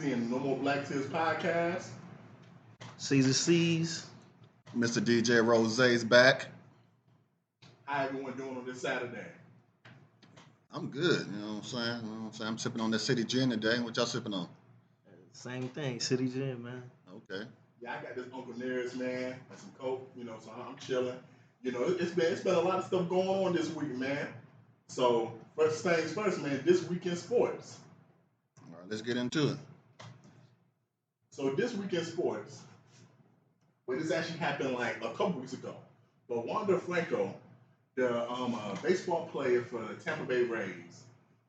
Breezy and No More Black Tears podcast. Caesar C's. Mr. DJ Rose's back. How everyone doing on this Saturday? I'm good, you know what I'm saying? I'm sipping on that City Gin today. What y'all sipping on? Same thing, City Gym, man. Okay. Yeah, I got this Uncle Nearest, man, and some Coke, so I'm chilling. It's been a lot of stuff going on this week, man. So, first things first, man, this week in sports. All right, let's get into it. So, this week in sports, this actually happened like a couple weeks ago. But Wander Franco, the baseball player for the Tampa Bay Rays,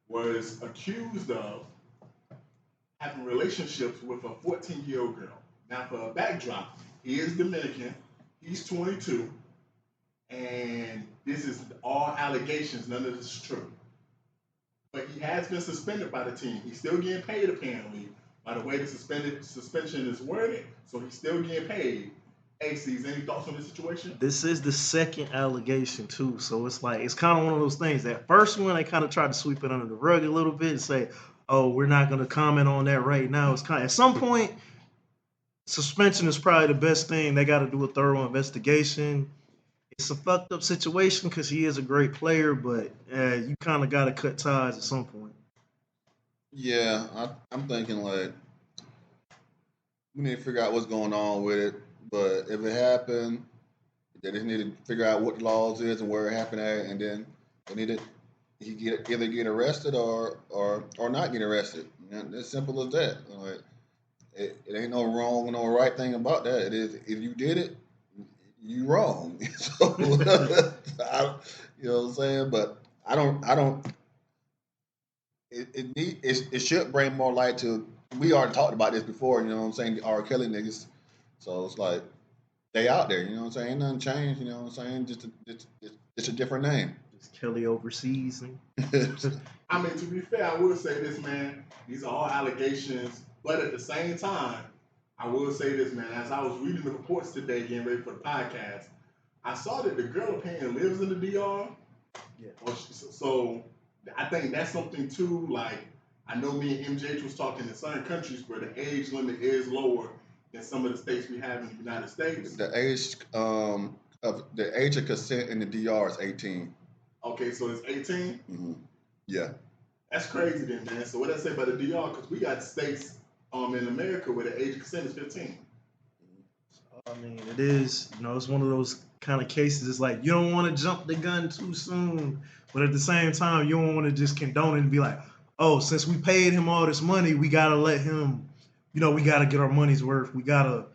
was accused of having relationships with a 14-year-old girl. Now, for a backdrop, he is Dominican. He's 22. And this is all allegations. None of this is true. But he has been suspended by the team. He's still getting paid, apparently, by the way the suspension is worded. So he's still getting paid. Hey, C's, any thoughts on this situation? This is the second allegation, too. So it's kind of one of those things. That first one, they kind of tried to sweep it under the rug a little bit and say, oh, we're not going to comment on that right now. It's kind of, at some point, suspension is probably the best thing. They got to do a thorough investigation. It's a fucked up situation because he is a great player, but you kind of got to cut ties at some point. Yeah, I'm thinking like we need to figure out what's going on with it. But if it happened, they just need to figure out what the laws is and where it happened at, and then they need to either get arrested or not get arrested. And it's simple as that. Like, it ain't no wrong or no right thing about that. It is if you did it, you wrong. So you know what I'm saying? But I don't. It should bring more light to. We already talked about this before. You know what I'm saying? The R. Kelly niggas. So it's like they out there. You know what I'm saying? Ain't nothing changed. You know what I'm saying? Just a different name. Just Kelly overseas. I mean, to be fair, I will say this, man. These are all allegations, but at the same time, I will say this, man. As I was reading the reports today, getting ready for the podcast, I saw that the girl apparently lives in the DR. Yeah. So I think that's something too. Like, I know me and MJ was talking in certain countries where the age limit is lower than some of the states we have in the United States. The age of consent in the DR is 18. Okay, so it's 18. Mm-hmm. Yeah. That's crazy then, man. So what I say about the DR? Because we got states in America where the age of consent is 15. I mean, it is, it's one of those kind of cases. It's like, you don't want to jump the gun too soon, but at the same time, you don't want to just condone it and be like, oh, since we paid him all this money, we got to let him, we got to get our money's worth. We got to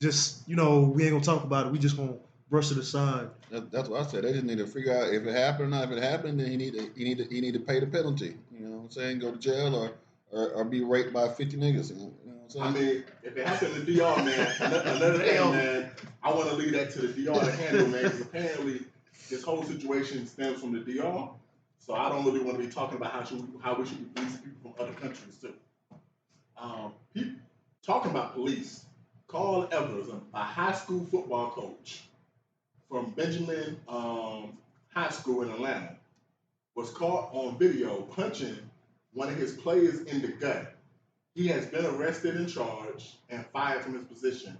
just, we ain't going to talk about it. We just going to brush it aside. That's what I said. They just need to figure out if it happened or not. If it happened, then he need to pay the penalty. You know what I'm saying? Go to jail or be raped by 50 niggas. You know what I'm saying? I mean, if it happened in the DR, man, another thing, man, I want to leave that to the DR to handle, man, because apparently this whole situation stems from the DR. So I don't really want to be talking about how we should be policing people from other countries too. Talking about police, Carl Evers, a high school football coach from Benjamin High School in Atlanta, was caught on video punching one of his players in the gut. He has been arrested and charged and fired from his position.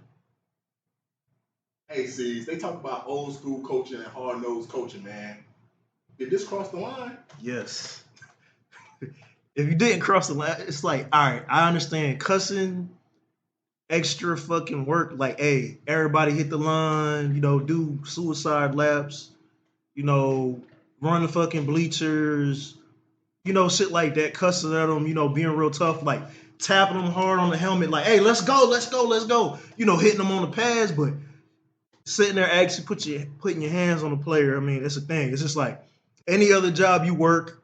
Hey, C's, they talk about old school coaching and hard-nosed coaching, man. Did this cross the line? Yes. If you didn't cross the line, it's like, all right, I understand cussing, extra fucking work. Like, hey, everybody hit the line, do suicide laps, run the fucking bleachers, shit like that, cussing at them, being real tough, like tapping them hard on the helmet, like, hey, let's go, hitting them on the pads, but sitting there actually putting your hands on the player, I mean, that's the thing. It's just like any other job you work,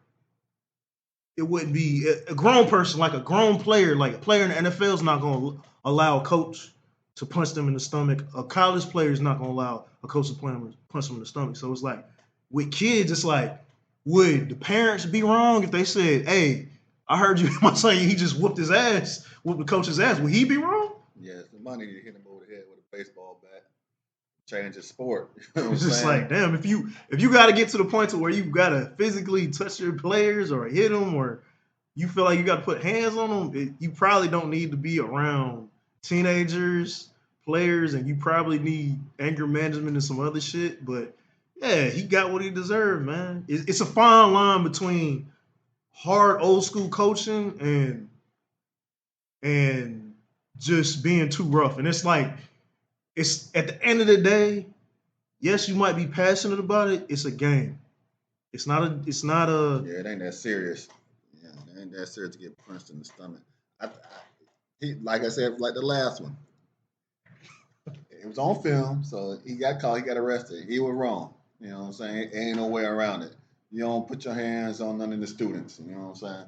it wouldn't be a grown person, like a grown player, like a player in the NFL is not going to allow a coach to punch them in the stomach. A college player is not going to allow a coach to punch them in the stomach. So it's like, with kids, it's like, would the parents be wrong if they said, hey, I heard you, my son, he just whooped the coach's ass. Would he be wrong? Yes, somebody need to hit him over the head with a baseball bat. Change the sport. It's just like, damn, if you got to get to the point to where you got to physically touch your players or hit them or you feel like you got to put hands on them, you probably don't need to be around teenagers, players, and you probably need anger management and some other shit. But yeah, he got what he deserved, man. It's a fine line between hard old school coaching and just being too rough. And it's like, it's at the end of the day, yes, you might be passionate about it. It's a game. It's not a. Yeah, it ain't that serious. Yeah, it ain't that serious to get punched in the stomach. He, like I said, like the last one, it was on film, so he got caught. He got arrested. He was wrong. You know what I'm saying? Ain't no way around it. You don't put your hands on none of the students. You know what I'm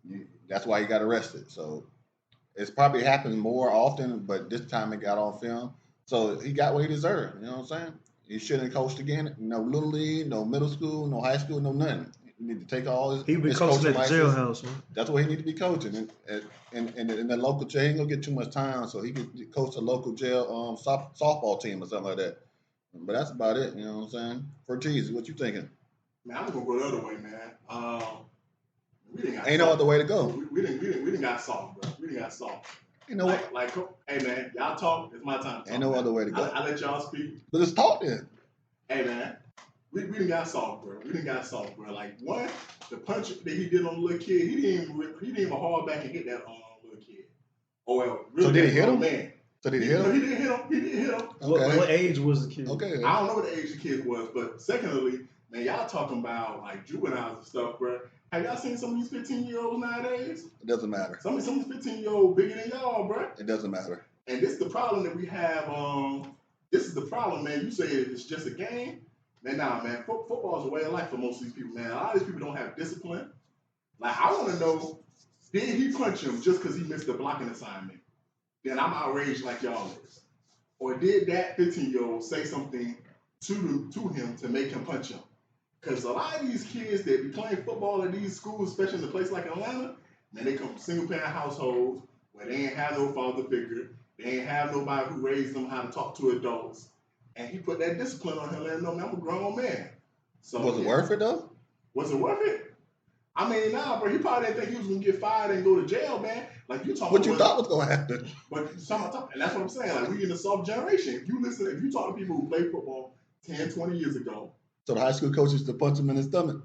saying? That's why he got arrested. So it's probably happened more often, but this time it got on film. So he got what he deserved. You know what I'm saying? He shouldn't have coached again. No little league, no middle school, no high school, no nothing. He need to take all his. He been his coaching at the license. jailhouse, man. That's what he need to be coaching. And in the local jail, he ain't gonna get too much time, so he could coach a local jail softball team or something like that. But that's about it. You know what I'm saying? Fertiz, what you thinking? Man, I'm gonna go the other way, man. We didn't got Ain't no other way to go. We didn't got soft, bro. We didn't got soft. You know what? Like, hey man, y'all talk. It's my time. To talk, Ain't no man. other way to go. I let y'all speak. But let's talk then. Hey man, we didn't got soft, bro. We didn't got soft, bro. Like one, the punch that he did on the little kid, he didn't even haul back and hit that little kid. Oh well, really? So did he hit him? Man. So did he hit him? He didn't hit him. He didn't hit him. Okay. What age was the kid? Okay. I don't know what the age the kid was, but secondly, man, y'all talking about like juveniles and stuff, bro. Have y'all seen some of these 15-year-olds nowadays? It doesn't matter. Some of these 15-year-olds bigger than y'all, bro. It doesn't matter. And this is the problem that we have. This is the problem, man. You say it's just a game. Man, nah, man. Football is a way of life for most of these people, man. A lot of these people don't have discipline. Like, I want to know, did he punch him just because he missed a blocking assignment? Then I'm outraged like y'all is. Or did that 15-year-old say something to him to make him punch him? Because a lot of these kids that be playing football at these schools, especially in a place like Atlanta, man, they come from single-parent households where they ain't have no father figure. They ain't have nobody who raised them how to talk to adults. And he put that discipline on him, letting them know, man, I'm a grown man. So Was it worth it though? Was it worth it? I mean, nah, bro. He probably didn't think he was gonna get fired and go to jail, man. Like you talking. What you thought was gonna happen? But and that's what I'm saying. Like we in the soft generation. If you talk to people who played football 10, 20 years ago. So the high school coaches to punch him in his stomach.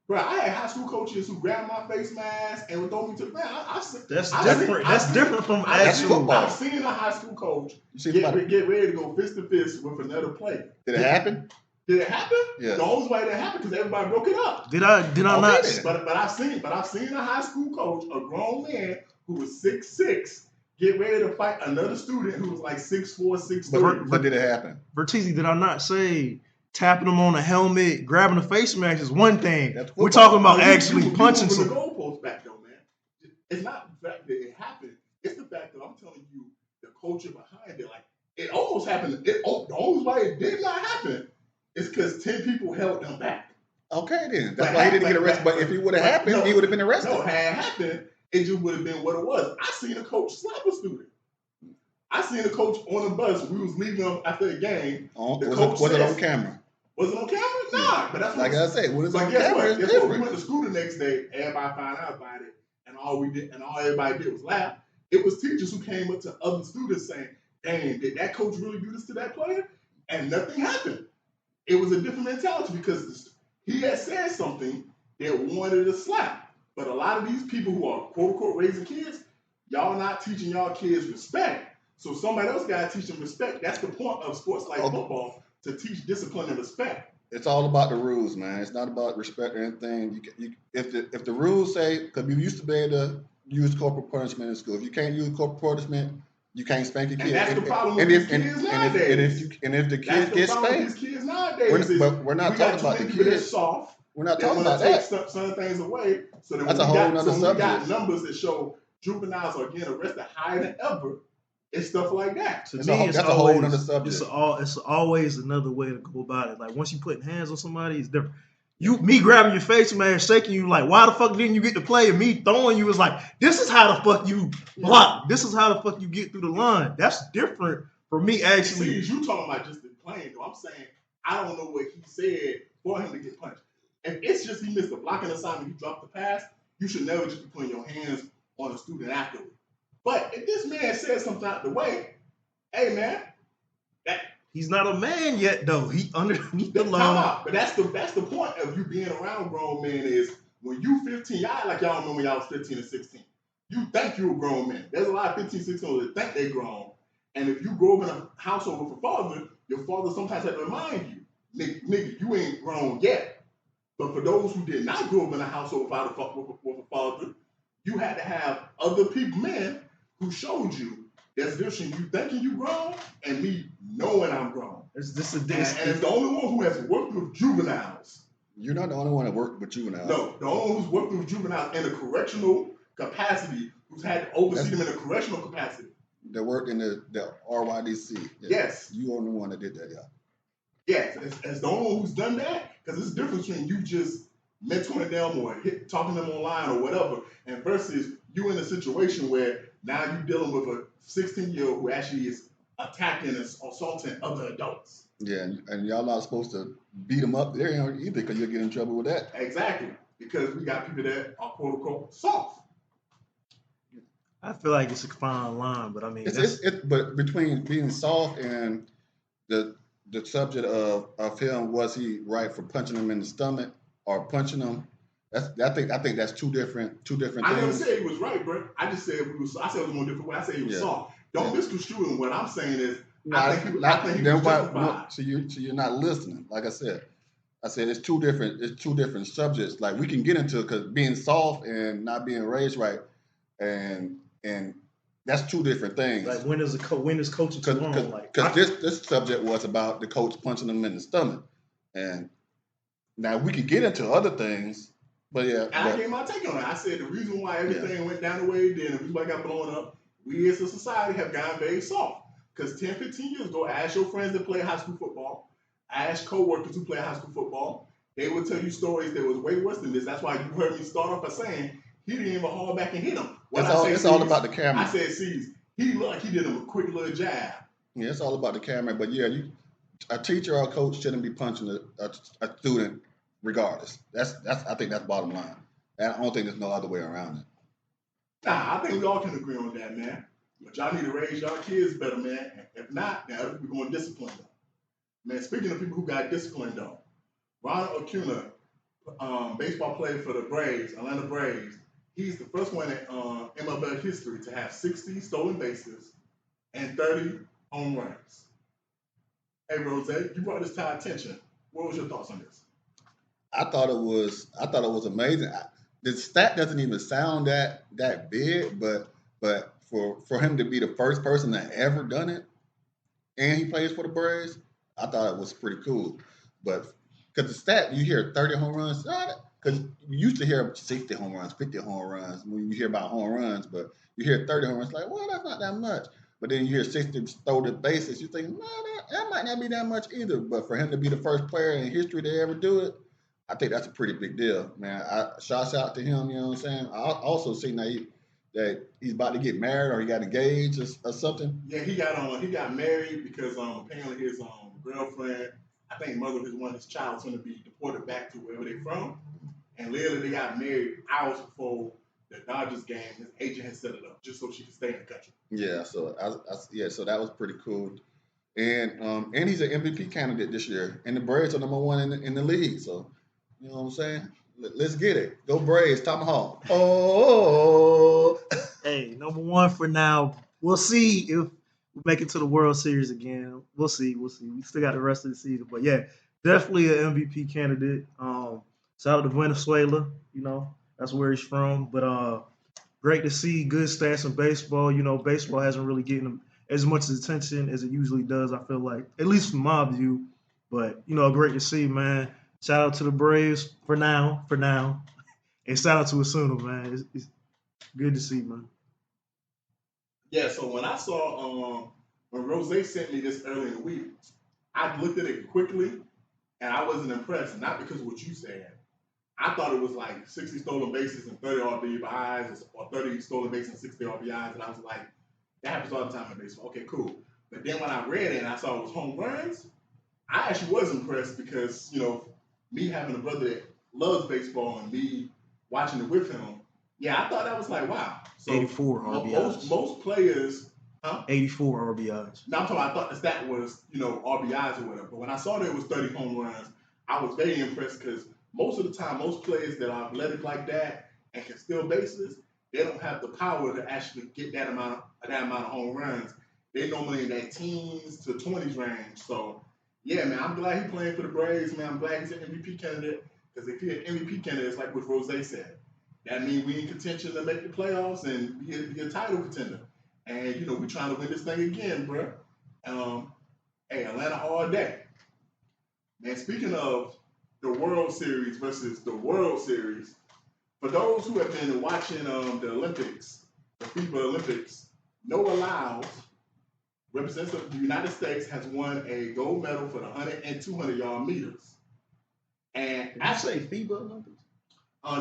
Bro, I had high school coaches who grabbed my face mask and would throw me to the ground. That's different from actual. I've seen a high school coach get ready to go fist to fist with another player. Did it happen? Did it happen? Yeah. The only way it happened because everybody broke it up. Did I not? But I've seen a high school coach, a grown man who was 6'6", get ready to fight another student who was like 6'4", 6'3". But did it happen? Bertizzi, did I not say tapping him on the helmet, grabbing the face mask is one thing? We're talking about actually punching some. some. The goalpost back though, man. It's not the fact that it happened. It's the fact that I'm telling you the culture behind it. Like it almost happened. The only way it did not happen is because 10 people held him back. Okay, then. That's why he didn't get arrested. But if it would have happened, he would have been arrested. No, had it happened, it just would have been what it was. I seen a coach slap a student. I seen a coach on the bus. We was leaving them after the game. Was it on camera? Was it on camera? Nah, but that's what like I said. When it's on guess camera, what? it's Guess what? We different. went to school the next day. Everybody found out about it, and all everybody did was laugh. It was teachers who came up to other students saying, "Dang, did that coach really do this to that player?" And nothing happened. It was a different mentality because he had said something that wanted a slap. But a lot of these people who are quote unquote raising kids, y'all not teaching y'all kids respect. So somebody else got to teach them respect. That's the point of sports like football, to teach discipline and respect. It's all about the rules, man. It's not about respect or anything. If the rules say, because we used to be able to use corporal punishment in school. If you can't use corporal punishment, you can't spank your kid. And that's the problem with these kids nowadays. And if the kids get spanked, these kids nowadays we're not talking about the kids. Soft. We're not talking about that. Take some things away, so that that's a whole other subject. We got numbers that show juveniles are getting arrested higher than ever. It's stuff like that. To me, that's a whole other subject. It's always another way to go about it. Like once you put hands on somebody, it's different. Me grabbing your face, man, shaking you like, why the fuck didn't you get to play? And me throwing you is like, this is how the fuck you block. This is how the fuck you get through the line. That's different for me, actually. See, you talking about just the playing, though. I'm saying I don't know what he said for him to get punched. If it's just he missed a blocking assignment, he dropped the pass, you should never just be putting your hands on a student athlete. But if this man says something out the way, hey man, he's not a man yet though. He underneath the time law. out. But that's the point of you being around grown men is when you 15, y'all like y'all remember when y'all was 15 and 16. You think you're a grown man. There's a lot of 15, 16 that think they grown. And if you grow up in a household with a father, your father sometimes has to remind you, nigga, you ain't grown yet. But for those who did not grow up in a household with a father, you had to have other people, men, who showed you there's a difference between you thinking you grown and me knowing I'm grown. And it's the only one who has worked with juveniles. You're not the only one that worked with juveniles. No, the only one who's worked with juveniles in a correctional capacity, who's had to oversee them in a correctional capacity. That worked in the RYDC. Yeah. Yes. You are the one that did that, yeah. Yes, as the only one who's done that, because there's a difference between you just mentoring them or talking to them online or whatever, and versus you in a situation where now you're dealing with a 16-year-old who actually is attacking and assaulting other adults. Yeah, and y'all not supposed to beat them up there either because you'll get in trouble with that. Exactly, because we got people that are quote-unquote soft. I feel like it's a fine line, but I mean, but between being soft and the subject of him, was he right for punching him in the stomach or punching him? I think that's two different things. I never said he was right, bro. I just said I said it was a more different way. I said he was soft. Don't misconstrue him. What I'm saying is, I think he was justified. So you're not listening. Like I said it's two different subjects. Like we can get into it because being soft and not being raised right, and that's two different things. Like when is coaching too long? Because this subject was about the coach punching him in the stomach, and now we could get into other things. But yeah, I gave my take on it. I said the reason why everything went down the way it did, and the reason why it got blown up, we as a society have gotten very soft. Because 10, 15 years ago, ask your friends that play high school football, ask co-workers who play high school football, they would tell you stories that was way worse than this. That's why you heard me start off by saying he didn't even haul back and hit him. It's all about the camera. I said, he looked like he did him a quick little jab. Yeah, it's all about the camera. But yeah, a teacher or a coach shouldn't be punching a student regardless. I think that's bottom line. I don't think there's no other way around it. Nah, I think we all can agree on that, man. But y'all need to raise y'all kids better, man. If not, then other people going to discipline them. Man, speaking of people who got disciplined, though, Ronald Acuna, baseball player for the Braves, Atlanta Braves, he's the first one in MLB history to have 60 stolen bases and 30 home runs. Hey, Rose, you brought this to our attention. What was your thoughts on this? I thought it was amazing. The stat doesn't even sound that big, but for him to be the first person that ever done it, and he plays for the Braves, I thought it was pretty cool. But because the stat, you hear 30 home runs, because you used to hear 60 home runs, 50 home runs when you hear about home runs, but you hear 30 home runs, like, well, that's not that much. But then you hear 60 stolen bases, you think, no, that might not be that much either. But for him to be the first player in history to ever do it, I think that's a pretty big deal, man. Shouts out to him, you know what I'm saying? I also seen that he's about to get married or he got engaged or something. Yeah, he got married because apparently his girlfriend, I think mother of his child, is going to be deported back to wherever they're from. And literally they got married hours before the Dodgers game. His agent had set it up just so she could stay in the country. Yeah, so so that was pretty cool. And he's an MVP candidate this year, and the Braves are number one in the league. So you know what I'm saying? Let's get it. Go Braves, Tomahawk. Oh. Hey, number one for now. We'll see if we make it to the World Series again. We'll see. We still got the rest of the season. But yeah, definitely an MVP candidate. Shout out to Venezuela. You know, that's where he's from. But great to see good stats in baseball. You know, baseball hasn't really getting as much attention as it usually does, I feel like, at least from my view. But, you know, great to see, man. Shout out to the Braves for now. And shout out to Osuna, man. It's good to see, man. Yeah, so when I saw, when Rose sent me this early in the week, I looked at it quickly, and I wasn't impressed. Not because of what you said. I thought it was like 60 stolen bases and 30 RBIs, or 30 stolen bases and 60 RBIs, and I was like, that happens all the time in baseball. Okay, cool. But then when I read it and I saw it was home runs, I actually was impressed because, you know, me having a brother that loves baseball and me watching it with him, Yeah, I thought that was like, wow. So 84 RBIs. Most players, huh? 84 RBIs. Now I'm talking. I thought the stat was RBIs or whatever. But when I saw that it was 30 home runs, I was very impressed because most of the time, most players that are athletic like that and can steal bases, they don't have the power to actually get that amount of home runs. They normally in that teens to 20s range. So yeah, man, I'm glad he's playing for the Braves, man. I'm glad he's an MVP candidate because if he's an MVP candidate, it's like what Rose said. That means we in contention to make the playoffs and be a title contender. And we trying to win this thing again, bro. Hey, Atlanta all day. Man, speaking of the World Series versus the World Series, for those who have been watching the Olympics, the FIBA Olympics, Noah Lyles, representative of the United States, has won a gold medal for the 100 and 200 yard meters. And I say FIBA Olympics.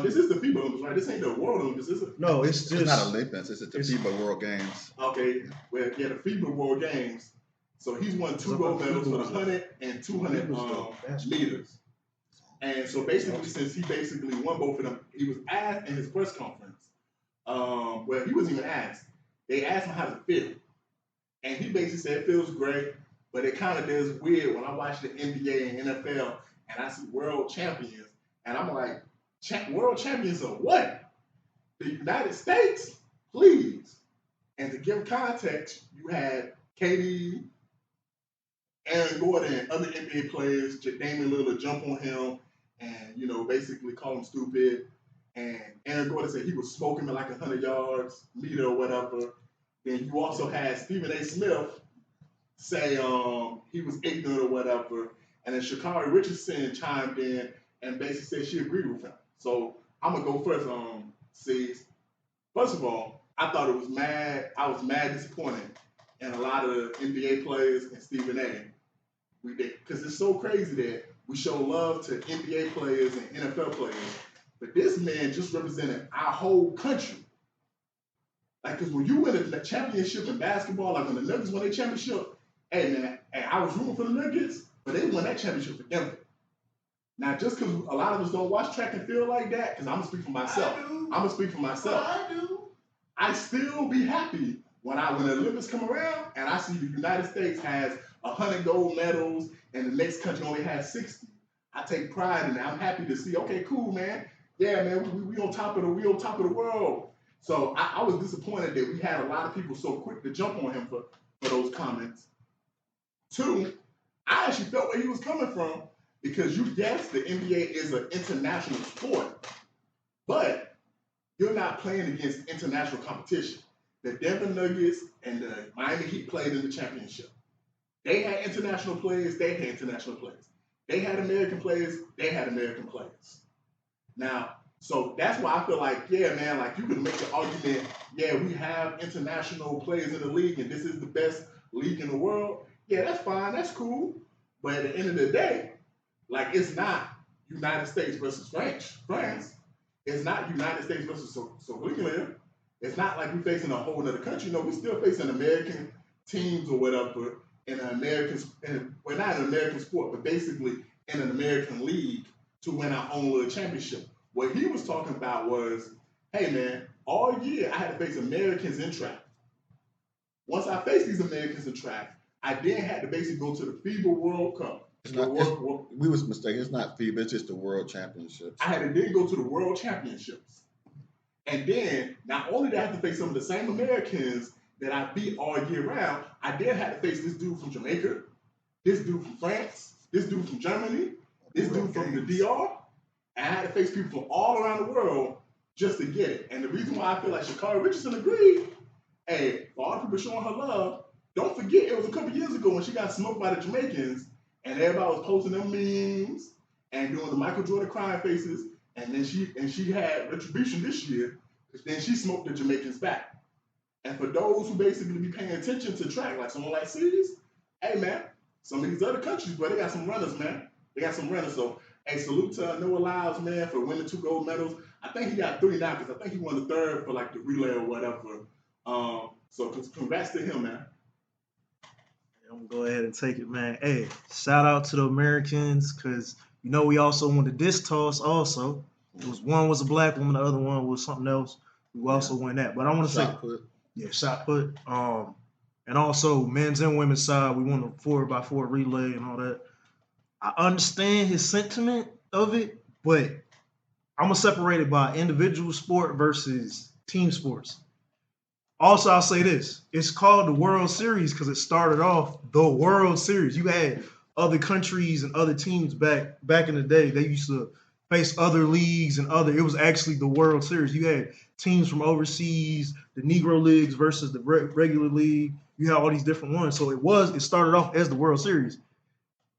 This is the FIBA Olympics, right? This ain't the World Olympics, is it? No, it's just... It's not Olympics. It's the FIBA World Games. Okay. Well, yeah, the FIBA World Games. So he's won 2 gold medals for the 100 and 200 meters. And so basically, since he basically won both of them, he was asked in his press conference. Well, he wasn't even asked. They asked him how to feel. And he basically said it feels great, but it kind of is weird when I watch the NBA and NFL and I see world champions. And I'm like, world champions of what? The United States? Please. And to give context, you had KD, Aaron Gordon, and other NBA players, Damian Lillard, jump on him and, basically call him stupid. And Aaron Gordon said he was smoking him like 100 yards, meter or whatever. Then you also had Stephen A. Smith say he was ignorant or whatever. And then Sha'Carri Richardson chimed in and basically said she agreed with him. So I'm going to go first, C's. First of all, I thought it was mad. I was mad disappointed in a lot of the NBA players and Stephen A. We did, because it's so crazy that we show love to NBA players and NFL players, but this man just represented our whole country. Like, because when you win a championship in basketball, like when the Nuggets won their championship, hey man, I was rooting for the Nuggets, but they won that championship for Denver. Now, just because a lot of us don't watch track and field like that, because I'm going to speak for myself. I'm going to speak for myself. I do. I still be happy when the Olympics come around and I see the United States has 100 gold medals and the next country only has 60. I take pride in that. I'm happy to see, okay, cool, man. Yeah, man, we on top of the world. So I was disappointed that we had a lot of people so quick to jump on him for those comments. 2, I actually felt where he was coming from because yes, the NBA is an international sport, but you're not playing against international competition. The Denver Nuggets and the Miami Heat played in the championship. They had international players, they had international players. They had American players, they had American players. Now, so that's why I feel like, yeah, man, like you can make the argument, yeah, we have international players in the league and this is the best league in the world. Yeah, that's fine, that's cool. But at the end of the day, like it's not United States versus France. It's not United States versus Slovenia. It's not like we're facing a whole other country. No, we're still facing American teams or whatever in an American, well, not an American sport, but basically in an American league to win our own little championship. What he was talking about was, hey man, all year I had to face Americans in track. Once I faced these Americans in track, I then had to basically go to the FIBA World Cup. We was mistaken. It's not FIBA. It's just the World Championships. I had to then go to the World Championships. And then, not only did I have to face some of the same Americans that I beat all year round, I then had to face this dude from Jamaica, this dude from France, this dude from Germany, this dude from the DR. And I had to face people from all around the world just to get it. And the reason why I feel like Sha'Carri Richardson agreed, hey, for all the people showing her love, don't forget it was a couple years ago when she got smoked by the Jamaicans and everybody was posting them memes and doing the Michael Jordan crying faces. And then she had retribution this year because then she smoked the Jamaicans back. And for those who basically be paying attention to track, like someone like C's, hey man, some of these other countries, bro, they got some runners, man. They got some runners. So, hey, salute to Noah Lyles, man, for winning 2 gold medals. I think he got 3 now because I think he won the 3rd for like the relay or whatever. So congrats to him, man. I'm gonna go ahead and take it, man. Hey, shout out to the Americans, because we also won the disc toss also. One was a black woman, the other one was something else. who also won that. But I want to say, Shot put. shot put. And also men's and women's side, we won the 4x4 relay and all that. I understand his sentiment of it, but I'm gonna separate it by individual sport versus team sports. Also, I'll say this: it's called the World Series because it started off the World Series. You had other countries and other teams back in the day. They used to face other leagues and other. It was actually the World Series. You had teams from overseas, the Negro leagues versus the regular league. You had all these different ones. So it started off as the World Series.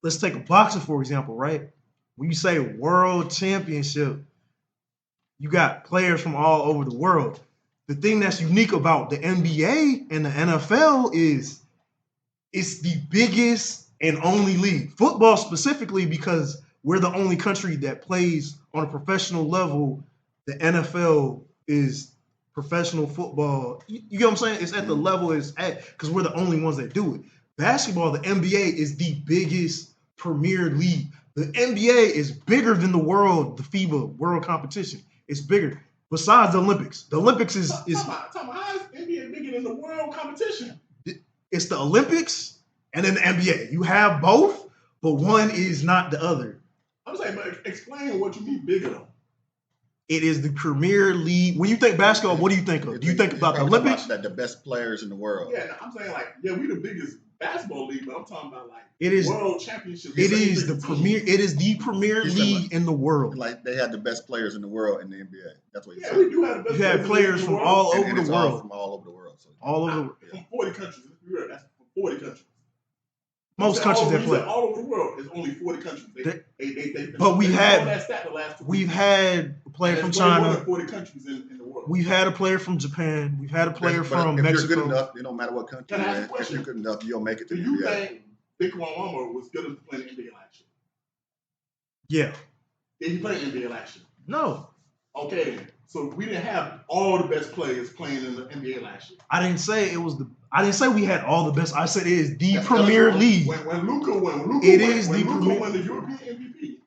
Let's take a boxing, for example, right? When you say World Championship, you got players from all over the world. The thing that's unique about the NBA and the NFL is it's the biggest and only league. Football specifically because we're the only country that plays on a professional level. The NFL is professional football. You get what I'm saying? It's at the level it's at because we're the only ones that do it. Basketball, the NBA is the biggest premier league. The NBA is bigger than the world, the FIBA world competition. It's bigger. Besides the Olympics. The Olympics is How is NBA bigger than the world competition? it's the Olympics and then the NBA. You have both, but one is not the other. I'm saying, but explain what you mean bigger though. It is the premier league. When you think basketball, what do you think of? Do you think about the Olympics? That the best players in the world. Yeah, I'm saying like, yeah, we the biggest basketball league, but I'm talking about like It is world championship. It is the premier. It is the premier league in the world. Like they had the best players in the world in the NBA. That's what you Yeah, said. we do have the best. You have players from all over And the it's all world. from all over the world. So. All over the world. From 40 countries. Let's be real. That's from 40 countries. Most countries that play. All over the world, there's only 40 countries. But we had that stat the last 2 we've weeks. had a player from There's way more China. than 40 countries in the world. We've had a player from Japan. We've had a player But from if Mexico. you're good enough, it don't matter what country Can I you're ask in. a If question? you're good enough, you'll make it to Do the you NBA. think Big Wanyama was good enough to play in the NBA last Yeah. year? Did he play in the NBA last year? No. Okay, then. So we didn't have all the best players playing in the NBA last year. I didn't say it was the. I didn't say we had all the best. I said it is the That's premier what- league. When Luka premier- won the European MVP,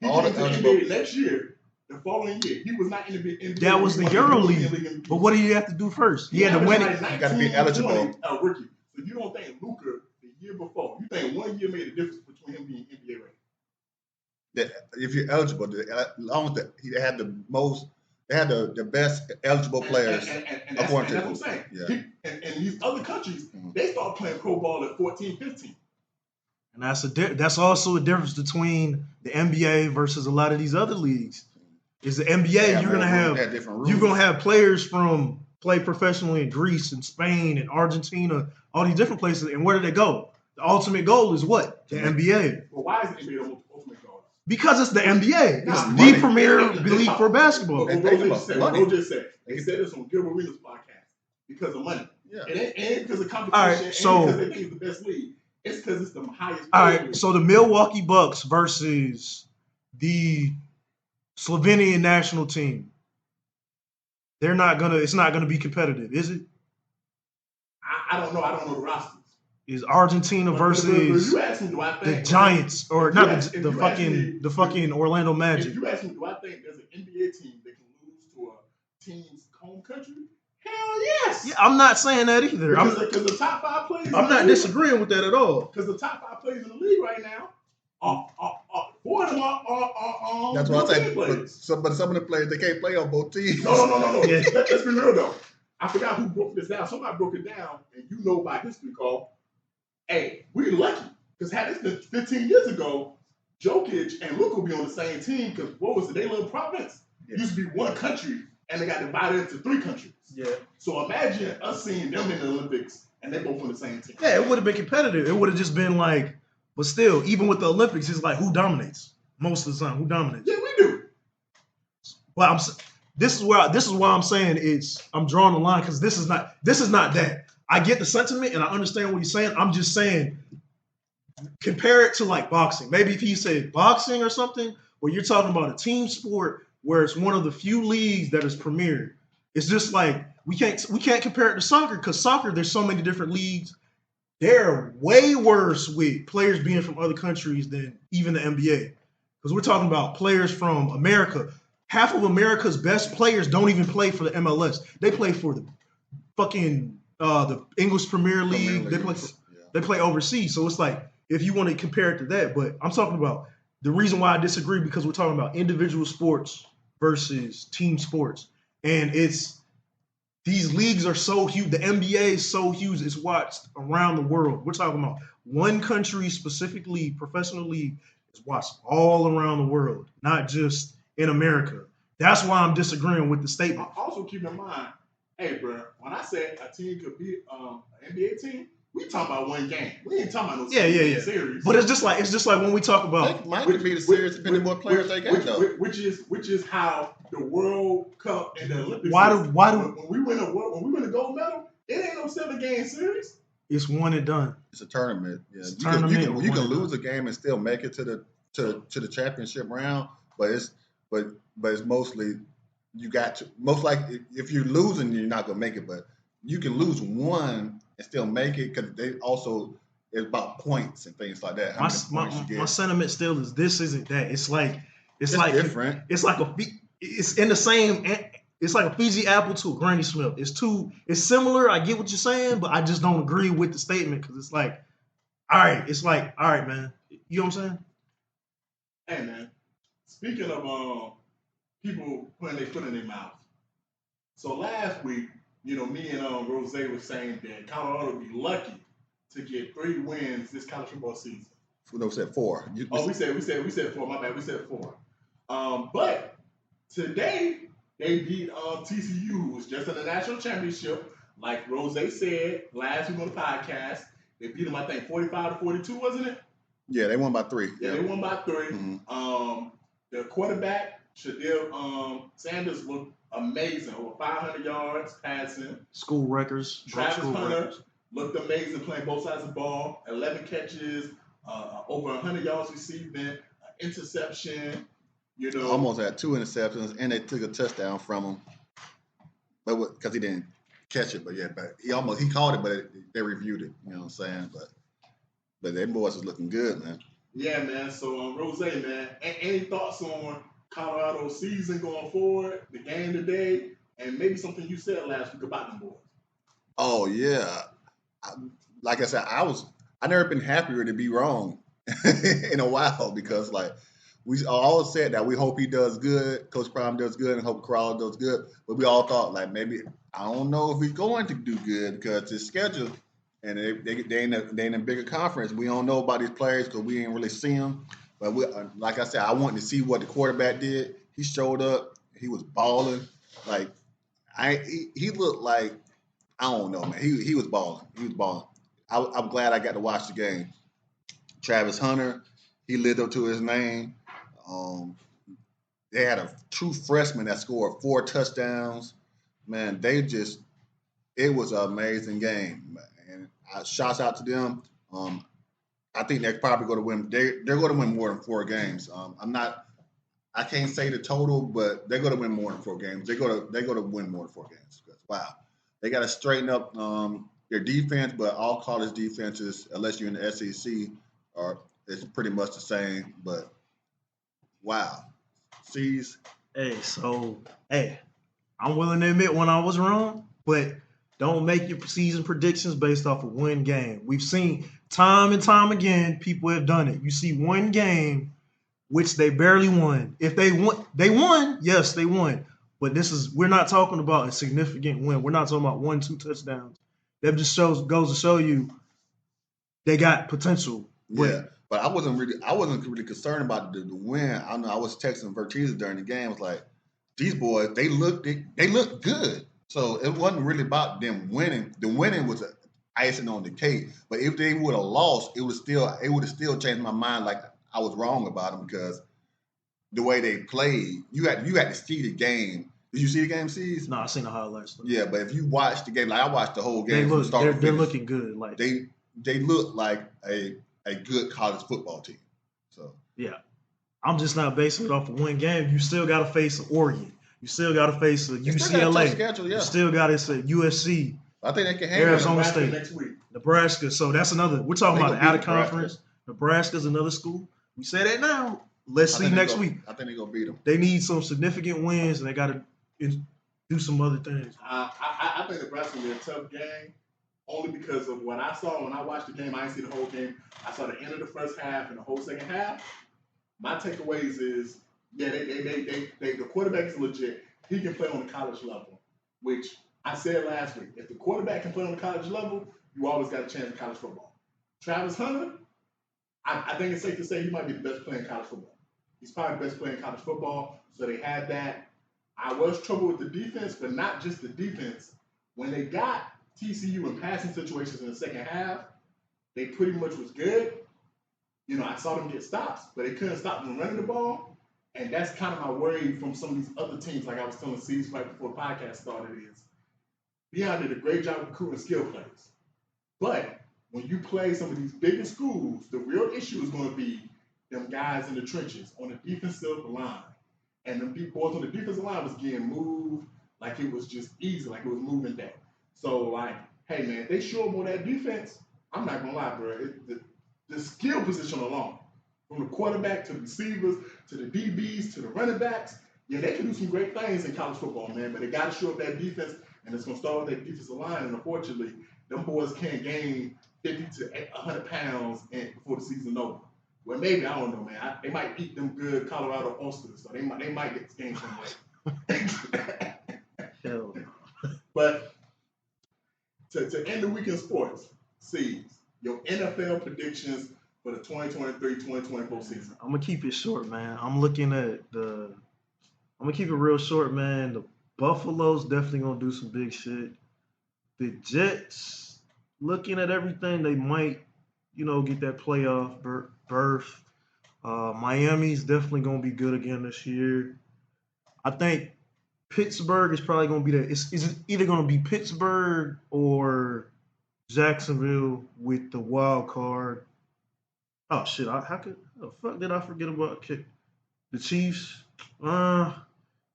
he All came the to the eligible- NBA next year, the following year. He was not in the NBA. That was he the won Euro European League. MVP. But what did he have to do first? He had to win it. You gotta be eligible. A rookie. So you don't think Luka the year before? You think 1 year made a difference between him being NBA ready? That if you're eligible, as long as they had the most, they had the best eligible players. And according that's to what I'm saying. yeah. And these other countries, Mhm. they start playing pro ball at 14, 15. And that's also a difference between the NBA versus a lot of these other leagues. Is the NBA They you're gonna more rules, have they had different rules. you're gonna have players from play professionally in Greece and Spain and Argentina, all these different places. And where do they go? The ultimate goal is what? The NBA. But why is the NBA the ultimate goal? Because it's the NBA. It's Nah, the money. premier league for basketball. But They what pay Roger said, money. Roger said, they said this on Gil Arenas podcast because of money. Yeah. It ain't because of competition. All right, Ain't so- because they think it's the best league. It's because it's the highest. All paid right, league. so the Milwaukee Bucks versus the Slovenian national team. It's not gonna be competitive, is it? I don't know. I don't know the rosters. Is Argentina But versus you ask me, do I think the Giants or if not you ask- the if you ask fucking me- the fucking Orlando If Magic? you ask me, do I think there's an NBA team that can lose to a team's home country? Hell yes. Yeah, I'm not saying that either. Because the top 5 players. I'm not disagreeing with that at all. Because the top 5 players in the league right now are 4 of them are That's what I say. European players. But some of the players they can't play on both teams. No. Yeah. Let's be real though. I forgot who broke this down. Somebody broke it down, and you know by history, Carl. Hey, we're lucky because had this been 15 years ago, Jokic and Luka would be on the same team. Because what was it? They little province. Yeah. Used to be one country, and they got divided into 3 countries. Yeah. So imagine us seeing them in the Olympics, and they both on the same team. Yeah, it would have been competitive. It would have just been like, but still, even with the Olympics, it's like who dominates most of the time. Who dominates? Yeah, we do. But this is why I'm saying I'm drawing the line because this is not that. I get the sentiment and I understand what he's saying. I'm just saying compare it to like boxing. Maybe if he said boxing or something, where you're talking about a team sport where it's one of the few leagues that is premiered. It's just like we can't compare it to soccer because soccer there's so many different leagues. They're way worse with players being from other countries than even the NBA because we're talking about players from America. half of America's best players don't even play for the MLS. They play for the fucking the English Premier League. They play overseas. So it's like if you want to compare it to that, but I'm talking about the reason why I disagree because we're talking about individual sports versus team sports, and it's these leagues are so huge. The NBA is so huge. It's watched around the world. We're talking about one country specifically, professional league is watched all around the world, not just in America. That's why I'm disagreeing with the statement. Also keep in mind, hey, bro, when I said a team could be an NBA team, we talking about one game. We ain't talking about no series. But it's just like when we talk about might be the series depending on what players they got though. Which is how the World Cup and the Olympics. When we win a gold medal, it ain't no 7-game series. It's one and done. It's a tournament. Yeah, you can lose a game and still make it to the championship round, but it's mostly you got to most likely if you're losing you're not gonna make it, but you can lose one and still make it because they also it's about points and things like that. My sentiment still is this isn't that. It's like different. It's like it's in the same. It's like a Fiji apple to a Granny Smith. It's similar. I get what you're saying, but I just don't agree with the statement because it's like, all right. It's like, all right, man. You know what I'm saying? Hey, man. Speaking of people putting their foot in their mouth. So last week, me and Rose were saying that Colorado would be lucky to get 3 wins this college football season. No, we said 4. We said 4. My bad. We said 4. But today they beat TCU, who was just in the national championship. Like Rose said last week on the podcast, they beat them, I think, 45-42, wasn't it? Yeah, they won by 3. Yeah, they won by 3. Mm-hmm. The quarterback, Shadil Sanders, looked amazing. Over 500 yards passing. School records. Travis Hunter looked amazing playing both sides of the ball. 11 catches, over 100 yards receiving, interception. Almost had 2 interceptions, and they took a touchdown from him, but because he didn't catch it. But he caught it, but they reviewed it. You know what I'm saying? But their boys was looking good, man. Yeah, man. So, Rose, man, any thoughts on Colorado's season going forward, the game today, and maybe something you said last week about them boys? Oh yeah, like I said, I never been happier to be wrong in a while because we always said that we hope he does good, Coach Prime does good, and hope Corral does good. But we all thought maybe I don't know if he's going to do good because his schedule and they in a bigger conference. We don't know about these players because we ain't really see them. But like I said, I wanted to see what the quarterback did. He showed up. He was balling. He looked like I don't know, man. He was balling. He was balling. I'm glad I got to watch the game. Travis Hunter, he lived up to his name. They had a true freshman that scored 4 touchdowns. Man, it was an amazing game. And shouts out to them. I think they're probably going to win. They're going to win more than 4 games. I can't say the total, but they're going to win more than 4 games. They're going to win more than 4 games. Wow. They got to straighten up their defense, but all college defenses, unless you're in the SEC, it's pretty much the same. But wow. C's. Hey, I'm willing to admit when I was wrong, but don't make your season predictions based off of one game. We've seen time and time again, people have done it. You see one game, which they barely won. If they won, yes, they won. But we're not talking about a significant win. We're not talking about 1-2 touchdowns. That just goes to show you they got potential. Yeah, but I wasn't really concerned about the win. I know I was texting Vertiza during the game. I was like, these boys, they looked good. So it wasn't really about them winning. The winning was icing on the cake. But if they would have lost, it would have still changed my mind. Like I was wrong about them because the way they played, you had to see the game. Did you see the game, C's? No, I seen the highlights. Yeah, but if you watch the game, I watched the whole game. They're looking good. They look like a good college football team. So yeah, I'm just not basing it off of one game. You still got to face Oregon. You still got to face UCLA. Schedule, yeah. You still got to say USC. I think they can handle Arizona State next week. Nebraska. So that's another. We're talking about out of conference. Nebraska's another school. We say that now. let's see next week. I think they're gonna beat them. They need some significant wins, and they got to do some other things. I think Nebraska will be a tough game, only because of what I saw when I watched the game. I didn't see the whole game. I saw the end of the first half and the whole second half. My takeaways is, yeah, the quarterback is legit. He can play on the college level, which I said last week. If the quarterback can play on the college level, you always got a chance in college football. Travis Hunter, I think it's safe to say he might be the best player in college football. He's probably the best player in college football, so they had that. I was trouble with the defense, but not just the defense. When they got TCU in passing situations in the second half, they pretty much was good. You know, I saw them get stops, but they couldn't stop them running the ball. And that's kind of my worry from some of these other teams, like I was telling C's right before the podcast started, is Deion did a great job recruiting skill players. But when you play some of these bigger schools, the real issue is going to be them guys in the trenches on the defensive line. And them boys on the defensive line was getting moved like it was just easy, like it was moving day. So, like, hey, man, if they show up on that defense, I'm not going to lie, bro. The skill position alone, from the quarterback to the receivers to the DBs to the running backs, yeah, they can do some great things in college football, man. But they got to show up that defense, and it's going to start with that defensive line. And unfortunately, them boys can't gain 50 to 100 pounds before the season over. Well, maybe, I don't know, man. They might eat them good Colorado oysters, so they might get this game some way. Hell no. But to end the week in sports, C's, your NFL predictions for the 2023-2024 season. I'm gonna keep it short, man. I'm gonna keep it real short, man. The Buffalo's definitely gonna do some big shit. The Jets, looking at everything, they might, get that playoff berth. Miami's definitely gonna be good again this year. I think Pittsburgh is probably gonna be that. It's either gonna be Pittsburgh or Jacksonville with the wild card. Oh shit! How the fuck did I forget about the Chiefs? Yeah,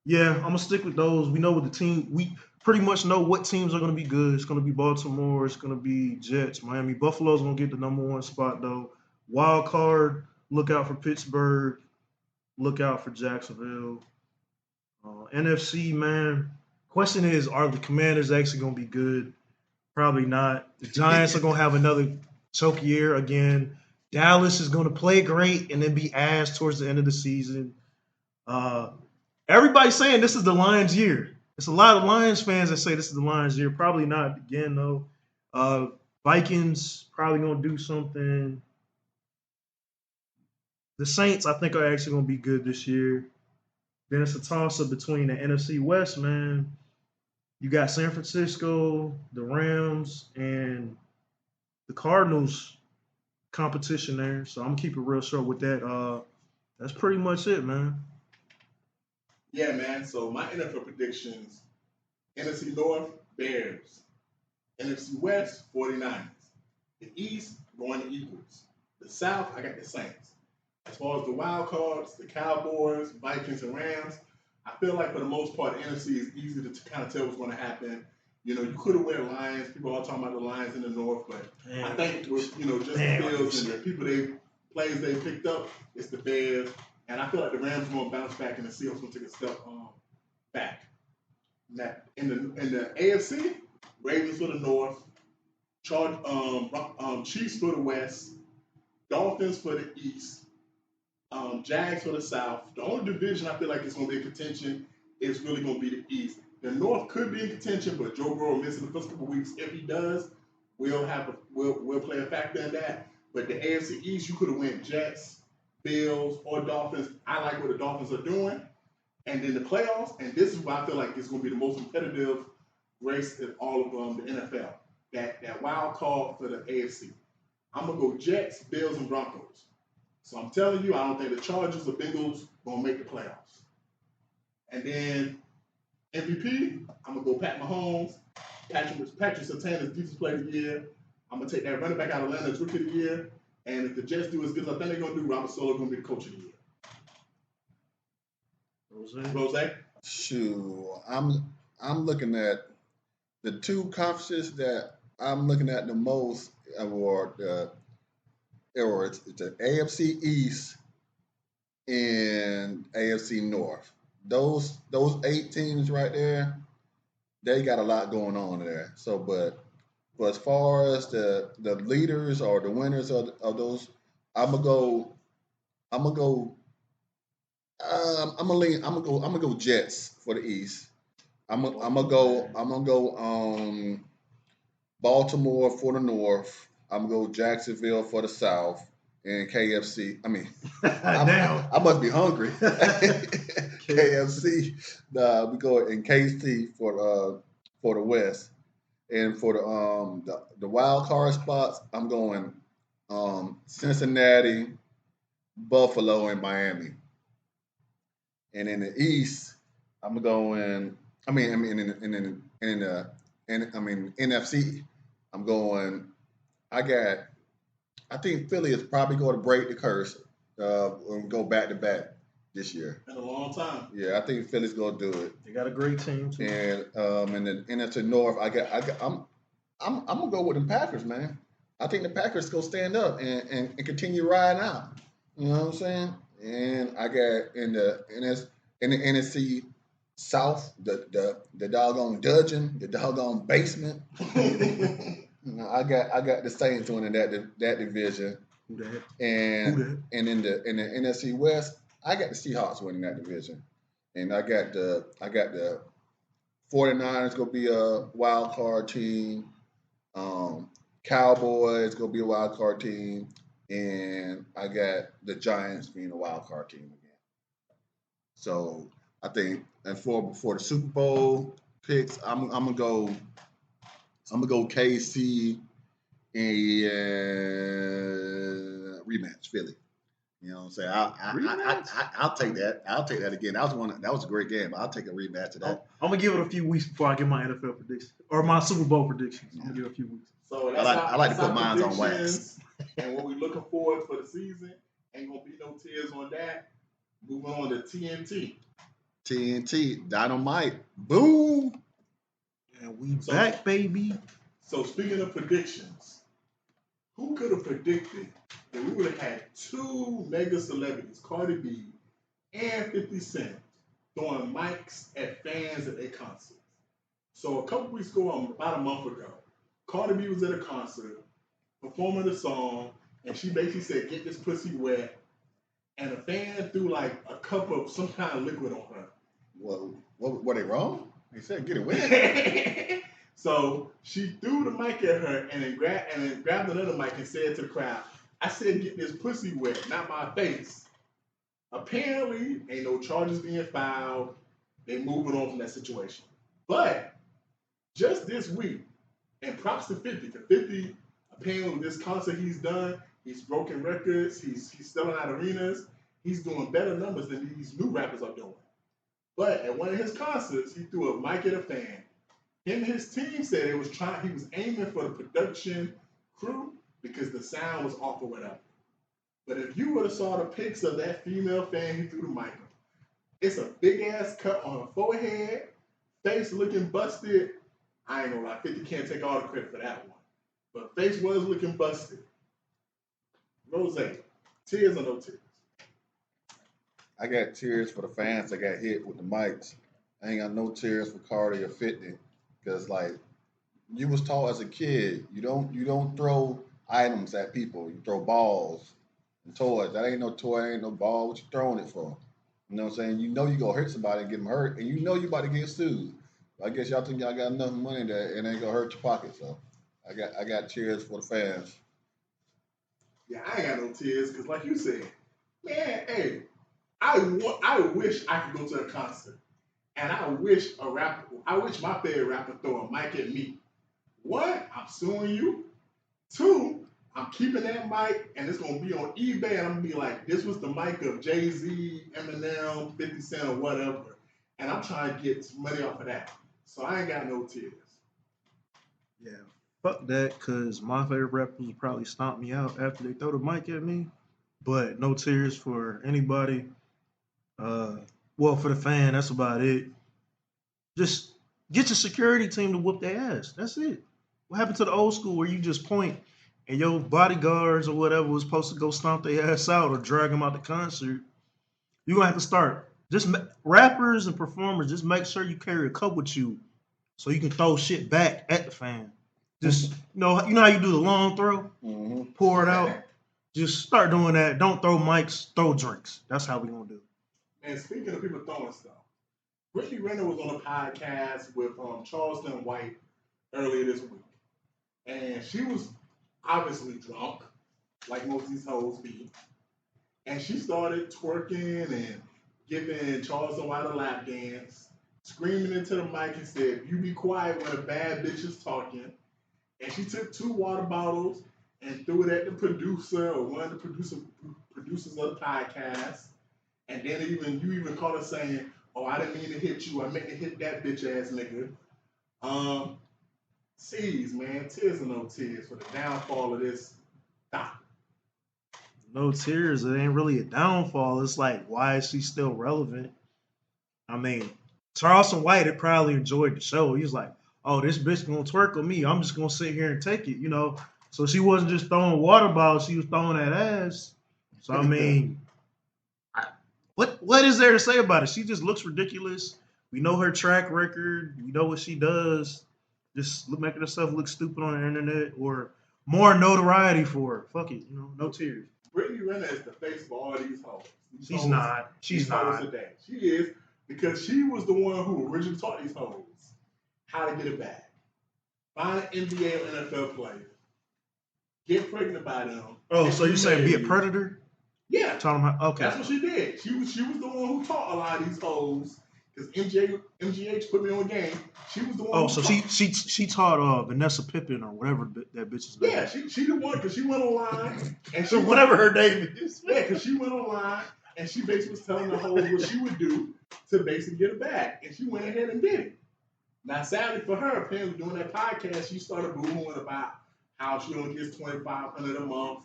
I'm gonna stick with those. We know what the team. We pretty much know what teams are gonna be good. It's gonna be Baltimore. It's gonna be Jets, Miami. Buffalo's gonna get the number one spot though. Wild card. Look out for Pittsburgh. Look out for Jacksonville. NFC, man. Question is, are the Commanders actually gonna be good? Probably not. The Giants are gonna have another choke year again. Dallas is gonna play great and then be ass towards the end of the season. Everybody's saying this is the Lions' year. It's a lot of Lions fans that say this is the Lions' year. Probably not again though. Vikings probably gonna do something. The Saints, I think, are actually gonna be good this year. Then it's a toss-up between the NFC West, man. You got San Francisco, the Rams, and the Cardinals competition there. So I'm going to keep it real short with that. That's pretty much it, man. Yeah, man. So my NFL predictions, NFC North, Bears. NFC West, 49ers. The East, going to Eagles. The South, I got the Saints. As far as the wild cards, the Cowboys, Vikings, and Rams, I feel like for the most part, the NFC is easy to kind of tell what's going to happen. You could have went Lions. People are talking about the Lions in the North, but I think with, just the Bills and the players they picked up, it's the Bears. And I feel like the Rams are going to bounce back and the Seahawks going to take a step back. Now, in the AFC, Ravens for the North, Chiefs for the West, Dolphins for the East, Jags for the South. The only division I feel like it's going to be in contention is really going to be the East. The North could be in contention, but Joe Burrow missing the first couple weeks. If he does, we'll play a factor in that. But the AFC East, you could have went Jets, Bills, or Dolphins. I like what the Dolphins are doing. And then the playoffs, and this is why I feel like it's going to be the most competitive race in all of the NFL. That wild card for the AFC. I'm going to go Jets, Bills, and Broncos. So I'm telling you, I don't think the Chargers or Bengals going to make the playoffs. And then MVP, I'm going to go Pat Mahomes. Patrick Surtain is Defensive Player of the Year. I'm going to take that running back out of Atlanta as Rookie of the Year. And if the Jets do as good as I think they're going to do, Robert Saleh going to be the Coach of the Year. Rose? Shoot, I'm looking at the two conferences that I'm looking at the most, it's the AFC East. and AFC North. Those 8 teams right there, they got a lot going on there. So, but as far as the leaders or the winners of those, I'm gonna go. I'm gonna go. I'm gonna lean. I'm gonna go Jets for the East. I'm gonna go. Baltimore for the North. I'm gonna go Jacksonville for the South, and KFC. I mean, Damn. I must be hungry. KFC. We go in KC for the West, and for the wild card spots, I'm going Cincinnati, Buffalo, and Miami. And in the East, I'm going. NFC. I'm going. I got. I think Philly is probably going to break the curse and go back to back this year. In a long time. Yeah, I think Philly's going to do it. They got a great team too. And in the NFC North, I'm gonna go with the Packers, man. I think the Packers go stand up and continue riding out. You know what I'm saying? And I got in the NFC South, the doggone dungeon, the doggone basement. I got the Saints winning that division. Who that? And in the NFC West, I got the Seahawks winning that division. And I got the 49ers gonna be a wild card team. Cowboys gonna be a wild card team, and I got the Giants being a wild card team again. So I think, and for the Super Bowl picks, I'm gonna go KC and rematch Philly. You know what I'm saying? I'll take that. I'll take that again. That was a great game. I'll take a rematch of that. I'm gonna give it a few weeks before I get my NFL prediction or my Super Bowl predictions. I'm gonna give it a few weeks. So I like to put mine on wax. And what we're looking forward for the season, ain't gonna be no tears on that. Moving on to TNT. TNT, Dynamite, boom. And we back, baby. So speaking of predictions, who could have predicted that we would have had two mega celebrities, Cardi B and 50 Cent, throwing mics at fans at their concerts? So a couple weeks ago, about a month ago, Cardi B was at a concert performing a song, and she basically said, "Get this pussy wet," and a fan threw like a cup of some kind of liquid on her. Well, what were they wrong? They said, "Get it wet." So she threw the mic at her and then grabbed another mic and said to the crowd, "I said get this pussy wet, not my face." Apparently, ain't no charges being filed. They moving on from that situation. But just this week, and props to 50, because 50, apparently with this concert he's done, he's broken records, he's selling out arenas, he's doing better numbers than these new rappers are doing. But at one of his concerts, he threw a mic at a fan. Him and his team said he was aiming for the production crew because the sound was off or whatever. But if you would have saw the pics of that female fan he threw the mic on, it's a big ass cut on her forehead, face looking busted. I ain't gonna lie, 50 can't take all the credit for that one. But face was looking busted. Rose, tears or no tears? I got tears for the fans that got hit with the mics. I ain't got no tears for Cardi or 50. Because like you was taught as a kid, you don't throw items at people. You throw balls and toys. That ain't no toy, ain't no ball. What you throwing it for? You know what I'm saying? You know you gonna hurt somebody and get them hurt, and you know you about to get sued. I guess y'all think y'all got enough money that it ain't gonna hurt your pocket. So I got cheers for the fans. Yeah, I ain't got no tears because, like you said, man, hey, I wish I could go to a concert. And I wish my favorite rapper throw a mic at me. One, I'm suing you. Two, I'm keeping that mic and it's gonna be on eBay and I'm gonna be like, this was the mic of Jay-Z, Eminem, 50 Cent or whatever. And I'm trying to get some money off of that. So I ain't got no tears. Yeah, fuck that, cause my favorite rappers will probably stomp me out after they throw the mic at me. But no tears for anybody. Well, for the fan, that's about it. Just get your security team to whoop their ass. That's it. What happened to the old school where you just point and your bodyguards or whatever was supposed to go stomp their ass out or drag them out the concert? You're gonna have to start. Rappers and performers, just make sure you carry a cup with you so you can throw shit back at the fan. Just you know how you do the long throw, pour it out. Just start doing that. Don't throw mics, throw drinks. That's how we gonna do. And speaking of people throwing stuff, Brittany Renner was on a podcast with Charleston White earlier this week, and she was obviously drunk, like most of these hoes be, and she started twerking and giving Charleston White a lap dance, screaming into the mic and said, "You be quiet when a bad bitch is talking." And she took 2 water bottles and threw it at the producer or one of the producers of the podcast. And then you even caught her saying, "Oh, I didn't mean to hit you. I meant to hit that bitch ass nigga." C's, man, tears or no tears for the downfall of this doc. No tears. It ain't really a downfall. It's like, why is she still relevant? I mean, Charleston White had probably enjoyed the show. He was like, "Oh, this bitch gonna twerk on me. I'm just gonna sit here and take it," you know. So she wasn't just throwing water bottles; she was throwing that ass. So I mean, what is there to say about it? She just looks ridiculous. We know her track record. We know what she does. Just making herself look stupid on the internet, or more notoriety for her. Fuck it, you know, no tears. Brittany Renner is the face of all these hoes. She's not. She's not. Today. She is, because she was the one who originally taught these hoes how to get it back. Find an NBA or NFL player, get pregnant by them. Oh, so you saying be a predator? Yeah. Tell them how, okay. That's what she did. She was the one who taught a lot of these hoes. Because MGH put me on game. She was the one. Oh, so she taught Vanessa Pippen or whatever that bitch's name. Yeah, she the one, because she went online and she whatever her name is. Yeah, because she went online and she basically was telling the hoes what she would do to basically get it back, and she went ahead and did it. Now, sadly for her, apparently doing that podcast, she started boohooing about how she only gets $2,500 a month,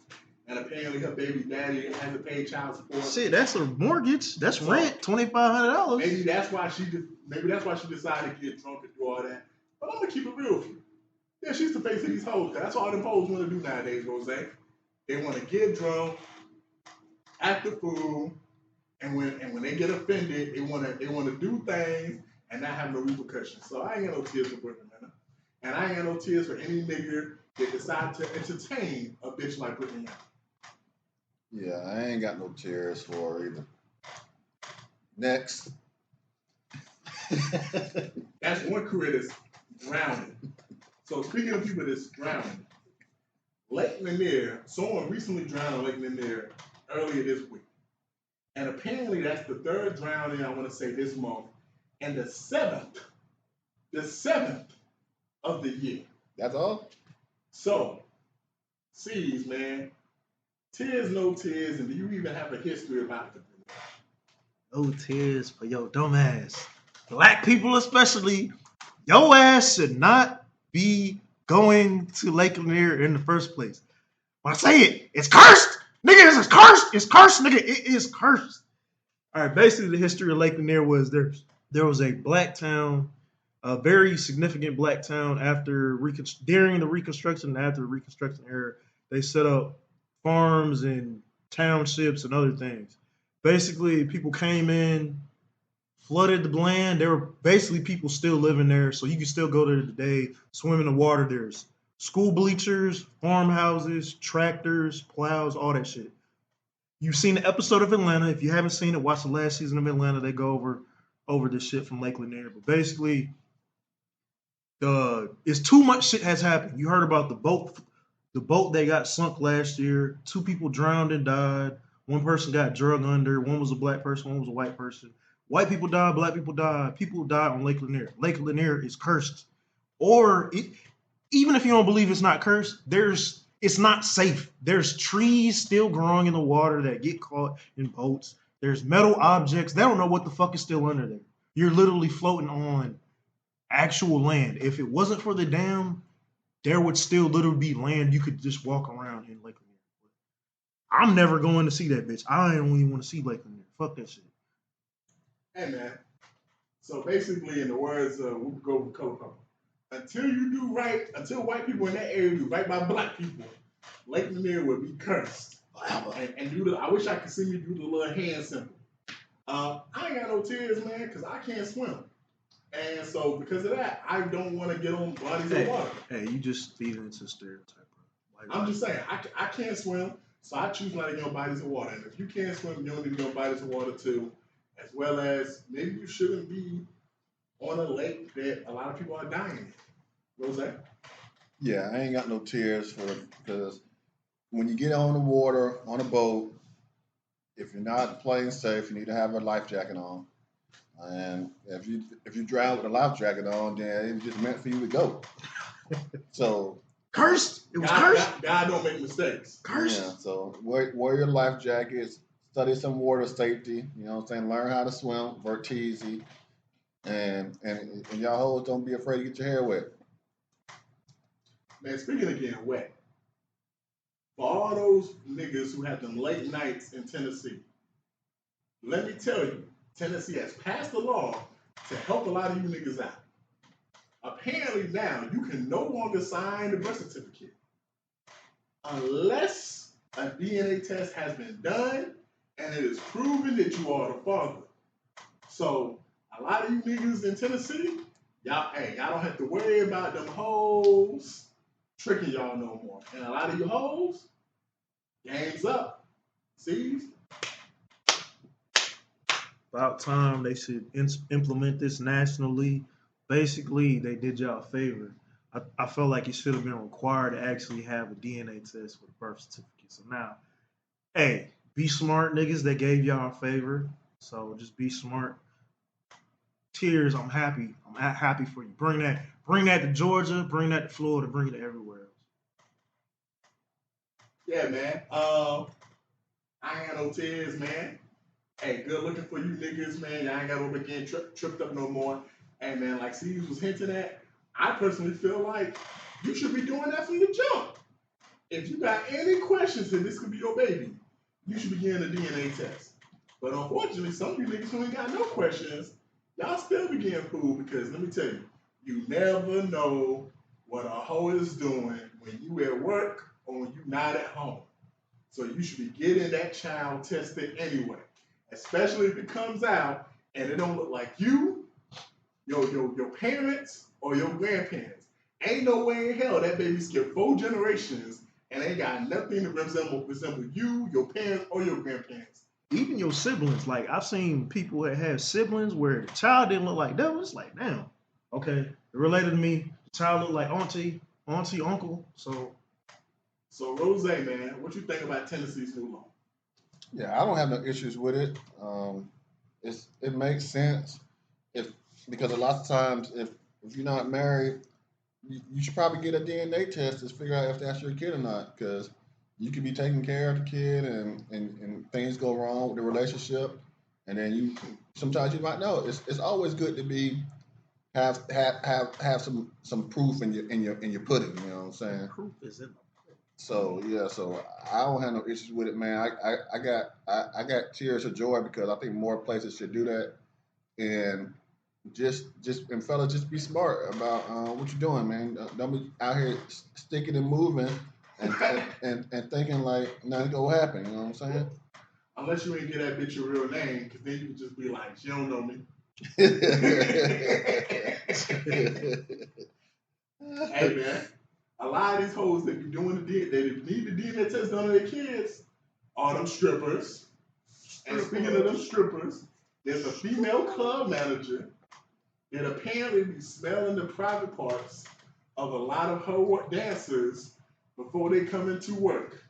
and apparently her baby daddy has to pay child support. Shit, that's a mortgage. That's rent. $2,500. Maybe that's why she decided to get drunk and do all that. But I'm gonna keep it real with you. Yeah, she's the face of these hoes. That's all them hoes want to do nowadays, Rose. They want to get drunk, act the fool, and when they get offended, they want to do things and not have no repercussions. So I ain't got no tears for Brittany Renner, and I ain't got no tears for any nigga that decide to entertain a bitch like Brittany Renner. Yeah, I ain't got no tears for her either. Next. That's one career that's drowning. So speaking of people that's drowning, Lake Lanier, someone recently drowned in Lake Lanier earlier this week. And apparently that's the 3rd drowning, I want to say, this month. And the seventh of the year. That's all? So, C's, man, tears, no tears, and do you even have a history about it? No tears for your dumb ass. Black people especially, your ass should not be going to Lake Lanier in the first place. When I say it, it's cursed! Nigga, it's cursed! It's cursed, nigga! It is cursed! Alright, basically the history of Lake Lanier was there was a black town, a very significant black town during the Reconstruction and after the Reconstruction era. They set up farms and townships and other things. Basically, people came in, flooded the land. There were basically people still living there, so you can still go there today, swim in the water. There's school bleachers, farmhouses, tractors, plows, all that shit. You've seen the episode of Atlanta. If you haven't seen it, watch the last season of Atlanta. They go over this shit from Lake Lanier. But basically, it's too much shit has happened. You heard about the boat that got sunk last year. 2 people drowned and died. 1 person got drug under. 1 was a black person, 1 was a white person. White people died, black people died. People died on Lake Lanier. Lake Lanier is cursed. Even if you don't believe it's not cursed, it's not safe. There's trees still growing in the water that get caught in boats. There's metal objects. They don't know what the fuck is still under there. You're literally floating on actual land. If it wasn't for the dam, there would still literally be land you could just walk around in Lake Lanier. I'm never going to see that bitch. I don't even want to see Lake Lanier. Fuck that shit. Hey, man. So basically, in the words of Whoop Go with Coco, until white people in that area do right by black people, Lake Lanier would be cursed. And I wish I could see me do the little hand symbol. I ain't got no tears, man, because I can't swim. And so because of that, I don't want to get on bodies of water. Hey, you just feed into stereotype, bro. I'm just saying, I can't swim, so I choose not to get on bodies of water. And if you can't swim, you don't need to get on bodies of water too. As well as maybe you shouldn't be on a lake that a lot of people are dying in. What was that? Yeah, I ain't got no tears for it because when you get on the water on a boat, if you're not playing safe, you need to have a life jacket on. And if you drown with a life jacket on, then it was just meant for you to go. So cursed. It was cursed. God don't make mistakes. Cursed. Yeah. So wear your life jackets. Study some water safety. You know what I'm saying? Learn how to swim. Vert easy. And y'all hoes don't be afraid to get your hair wet. Man, speaking of getting wet, for all those niggas who have them late nights in Tennessee, let me tell you, Tennessee has passed a law to help a lot of you niggas out. Apparently now you can no longer sign the birth certificate unless a DNA test has been done and it is proven that you are the father. So a lot of you niggas in Tennessee, y'all don't have to worry about them hoes tricking y'all no more. And a lot of you hoes, game's up. See? About time they should implement this nationally. Basically, they did y'all a favor. I felt like it should have been required to actually have a DNA test for the birth certificate. So now, hey, be smart, niggas. They gave y'all a favor. So just be smart. Tears, I'm happy. I'm happy for you. Bring that to Georgia. Bring that to Florida. Bring it to everywhere else. Yeah, man. I ain't got no tears, man. Hey, good looking for you niggas, man. Y'all ain't got to get tripped up no more. Hey, man, like Steve was hinting at, I personally feel like you should be doing that from the jump. If you got any questions and this could be your baby, you should be getting a DNA test. But unfortunately, some of you niggas who ain't got no questions, y'all still be getting fooled because let me tell you, you never know what a hoe is doing when you at work or when you not at home. So you should be getting that child tested anyway, especially if it comes out and it don't look like you, your parents, or your grandparents. Ain't no way in hell that baby skipped 4 generations and ain't got nothing to resemble you, your parents, or your grandparents. Even your siblings. Like, I've seen people that have siblings where the child didn't look like them. It's like, damn, okay, it related to me. The child looked like auntie, uncle. So Rose, man, what you think about Tennessee's new law? Yeah, I don't have no issues with it. It makes sense because a lot of times if you're not married, you should probably get a DNA test to figure out if that's your kid or not, because you could be taking care of the kid and things go wrong with the relationship, and then sometimes you might know. It's always good to have some proof in your pudding. You know what I'm saying? proof is in them. So yeah, so I don't have no issues with it, man. I got tears of joy because I think more places should do that, and and fellas, just be smart about what you're doing, man. Don't be out here sticking and moving and thinking like nothing gonna happen. You know what I'm saying? Unless you ain't get that bitch your real name, because then you would just be like, she don't know me. Hey man, a lot of these hoes that be doing need the DNA test done on their kids are them strippers. And speaking of them strippers, there's a female club manager that apparently be smelling the private parts of a lot of her dancers before they come into work.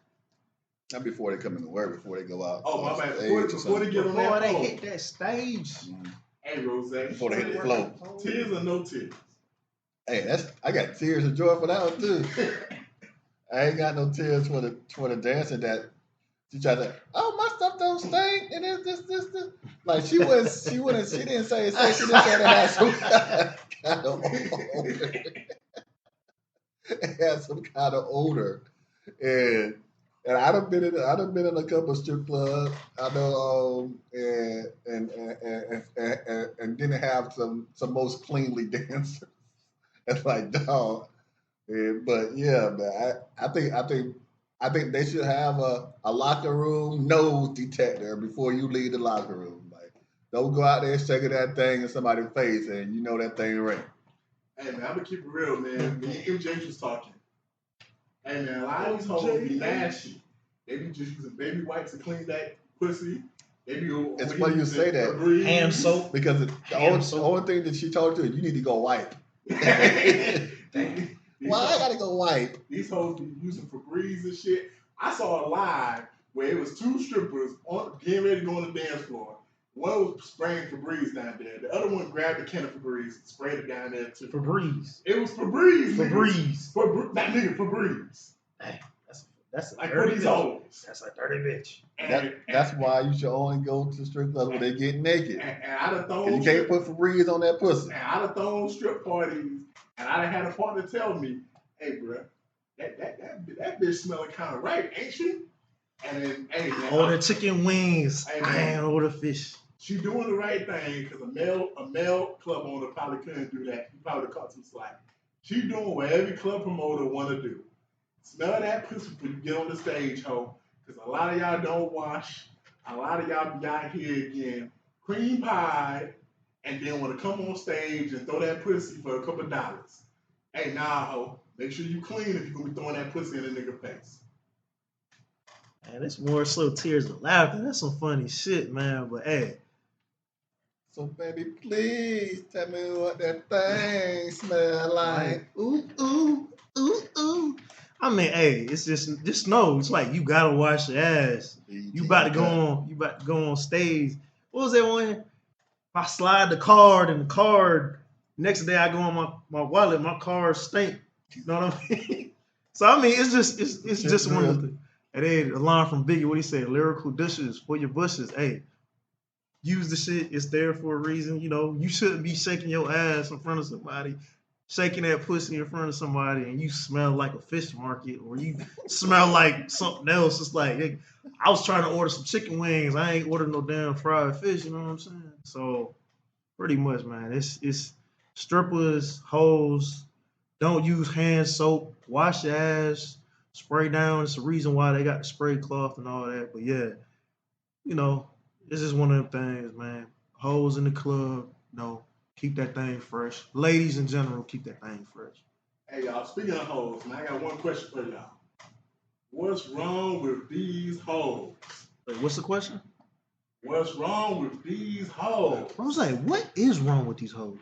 Not before they come into work, before they go out. Oh, my bad. Before they get on that Before they floor. hit that stage. Mm-hmm. Hey, Rose. Before they hit the floor. Tears or no tears? Hey, I got tears of joy for that one too. I ain't got no tears for the dancer that she tried to. Oh, my stuff don't stink, and this. Like she didn't say she just said it had some kind of odor. It had some kind of odor, and I'd have been in a couple of strip clubs. I know, and didn't have some most cleanly dancers. It's like, dog. But yeah, man, I think they should have a locker room nose detector before you leave the locker room. Like, Don't go out there shaking that thing in somebody's face and you know that thing right. Hey man, I'm gonna keep it real, man. Me and MJ was talking. Hey man, a lot of these hoes be nasty. They be just using baby wipes to clean that pussy. They be It's funny you say that. Hand soap. Because the only thing that she told you is you need to go wipe. Why I gotta go wipe? These hoes be using Febreze and shit. I saw a live where it was two strippers getting ready to go on the dance floor. One was spraying Febreze down there. The other one grabbed a can of Febreze and sprayed it down there too. Febreze. It was Febreze. Febreze. That nigga Febreze. Hey, that's a Like dirty what these bitch. hoes. That's a dirty bitch. That's why you should only go to strip clubs when they get naked. And I'd have thrown. And you can't put Febreze on that pussy. And I'd have thrown strip parties, and I'd have had a partner tell me, "Hey, bro, that bitch smelling kind of right, ain't she?" And then, hey, man, Order chicken wings. Hey, I man. ain't order fish. She doing the right thing because a male club owner probably couldn't do that. He probably caught some slack. She doing what every club promoter want to do. Smell that pussy when you get on the stage, ho. Because a lot of y'all don't wash. A lot of y'all be out here again, cream pie, and then want to come on stage and throw that pussy for a couple of dollars. Hey, nah, ho. Make sure you clean if you're going to be throwing that pussy in a nigga face. Man, it's more slow tears of laughter. That's some funny shit, man. But hey. So baby, please tell me what that thing smell like. Ooh, ooh, ooh, ooh. I mean, hey, it's just know. It's like you gotta wash your ass. You about to go on stage. What was that one? If I slide the card and the card, next day I go on my wallet, my card stink. You know what I mean? So I mean, it's just one of the. And then a line from Biggie, what he said, lyrical dishes for your bushes. Hey, use the shit. It's there for a reason. You know, you shouldn't be shaking your ass in front of somebody, shaking that pussy in front of somebody, and you smell like a fish market or you smell like something else. It's like, hey, I was trying to order some chicken wings. I ain't ordered no damn fried fish. You know what I'm saying? So pretty much, man, it's strippers, hoes. Don't use hand soap. Wash your ass. Spray down. It's the reason why they got the spray cloth and all that. But yeah, you know, it's just one of them things, man. Hoes in the club, you know, keep that thing fresh. Ladies in general, keep that thing fresh. Hey, y'all, speaking of hoes, man, I got one question for y'all. What's wrong with these hoes? Wait, what's the question? What's wrong with these hoes? I was like, what is wrong with these hoes?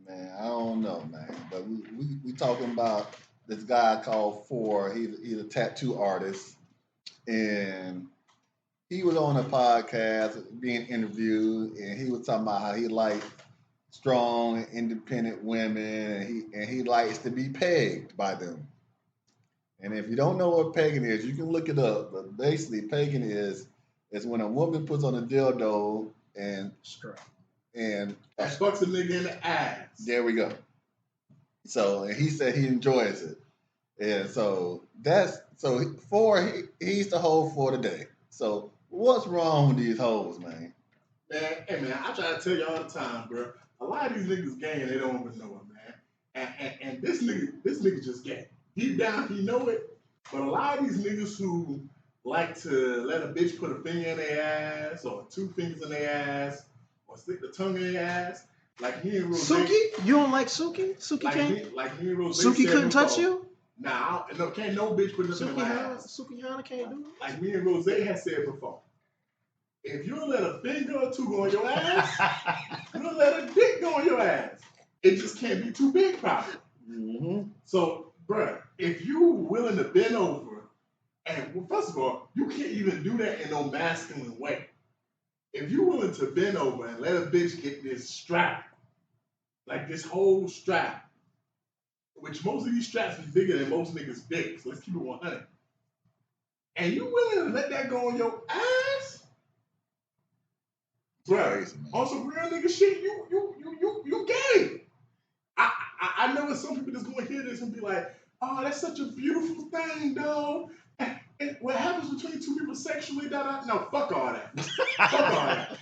Man, I don't know, man. But we talking about this guy called Four. He's a tattoo artist, and he was on a podcast being interviewed, and he was talking about how he likes strong, independent women, and he likes to be pegged by them. And if you don't know what pegging is, you can look it up. But basically, pegging is when a woman puts on a dildo and That fucks a nigga in the ass. there we go. So and he said he enjoys it, and so he's the hoe for today. So what's wrong with these hoes, man? Man, hey man, I try to tell you all the time, bro. A lot of these niggas gay and they don't even know it, man. And this nigga just gay. Deep down, he know it. But a lot of these niggas who like to let a bitch put a finger in their ass or two fingers in their ass or stick the tongue in their ass, like he and Rose. Suki? You don't like Suki? Suki can't? Like he and Rose. Suki couldn't touch you? Nah, no, can't no bitch put nothing in my ass. Suki Hana can't do it? Like me and Rose has said before. If you let a finger or two go on your ass, you don't let a dick go on your ass. It just can't be too big, probably. Mm-hmm. So, bruh, if you willing to bend over, and well, first of all, you can't even do that in no masculine way. If you willing to bend over and let a bitch get this strap, like this whole strap, which most of these straps be bigger than most niggas' dicks, so let's keep it 100. And you willing to let that go on your ass? Bruh, on some real nigga shit, you gay. I know there's some people that's gonna hear this and be like, oh, that's such a beautiful thing, though. And what happens between two people sexually, no, fuck all that. Fuck all that.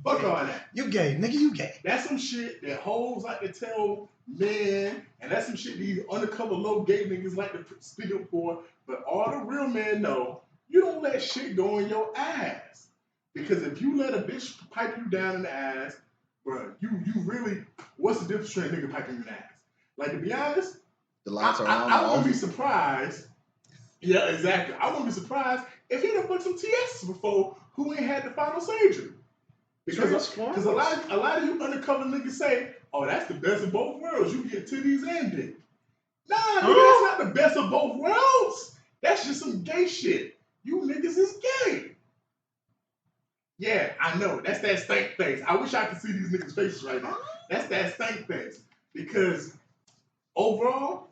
Fuck all that. You gay, nigga, you gay. That's some shit that hoes like to tell men, and that's some shit these undercover low gay niggas like to speak up for. But all the real men know, you don't let shit go in your ass. Because if you let a bitch pipe you down in the ass, bro, you really, what's the difference between a nigga piping you in the ass? Like, to be honest, The lights are on. I wouldn't be surprised. Yeah, exactly. I wouldn't be surprised if he done put some TS before who ain't had the final surgery. Because a lot of you undercover niggas say, oh, that's the best of both worlds. You get titties and dick. Nah, nigga, that's not the best of both worlds. That's just some gay shit. You niggas is gay. Yeah, I know. That's that stank face. I wish I could see these niggas' faces right now. That's that stank face. Because overall,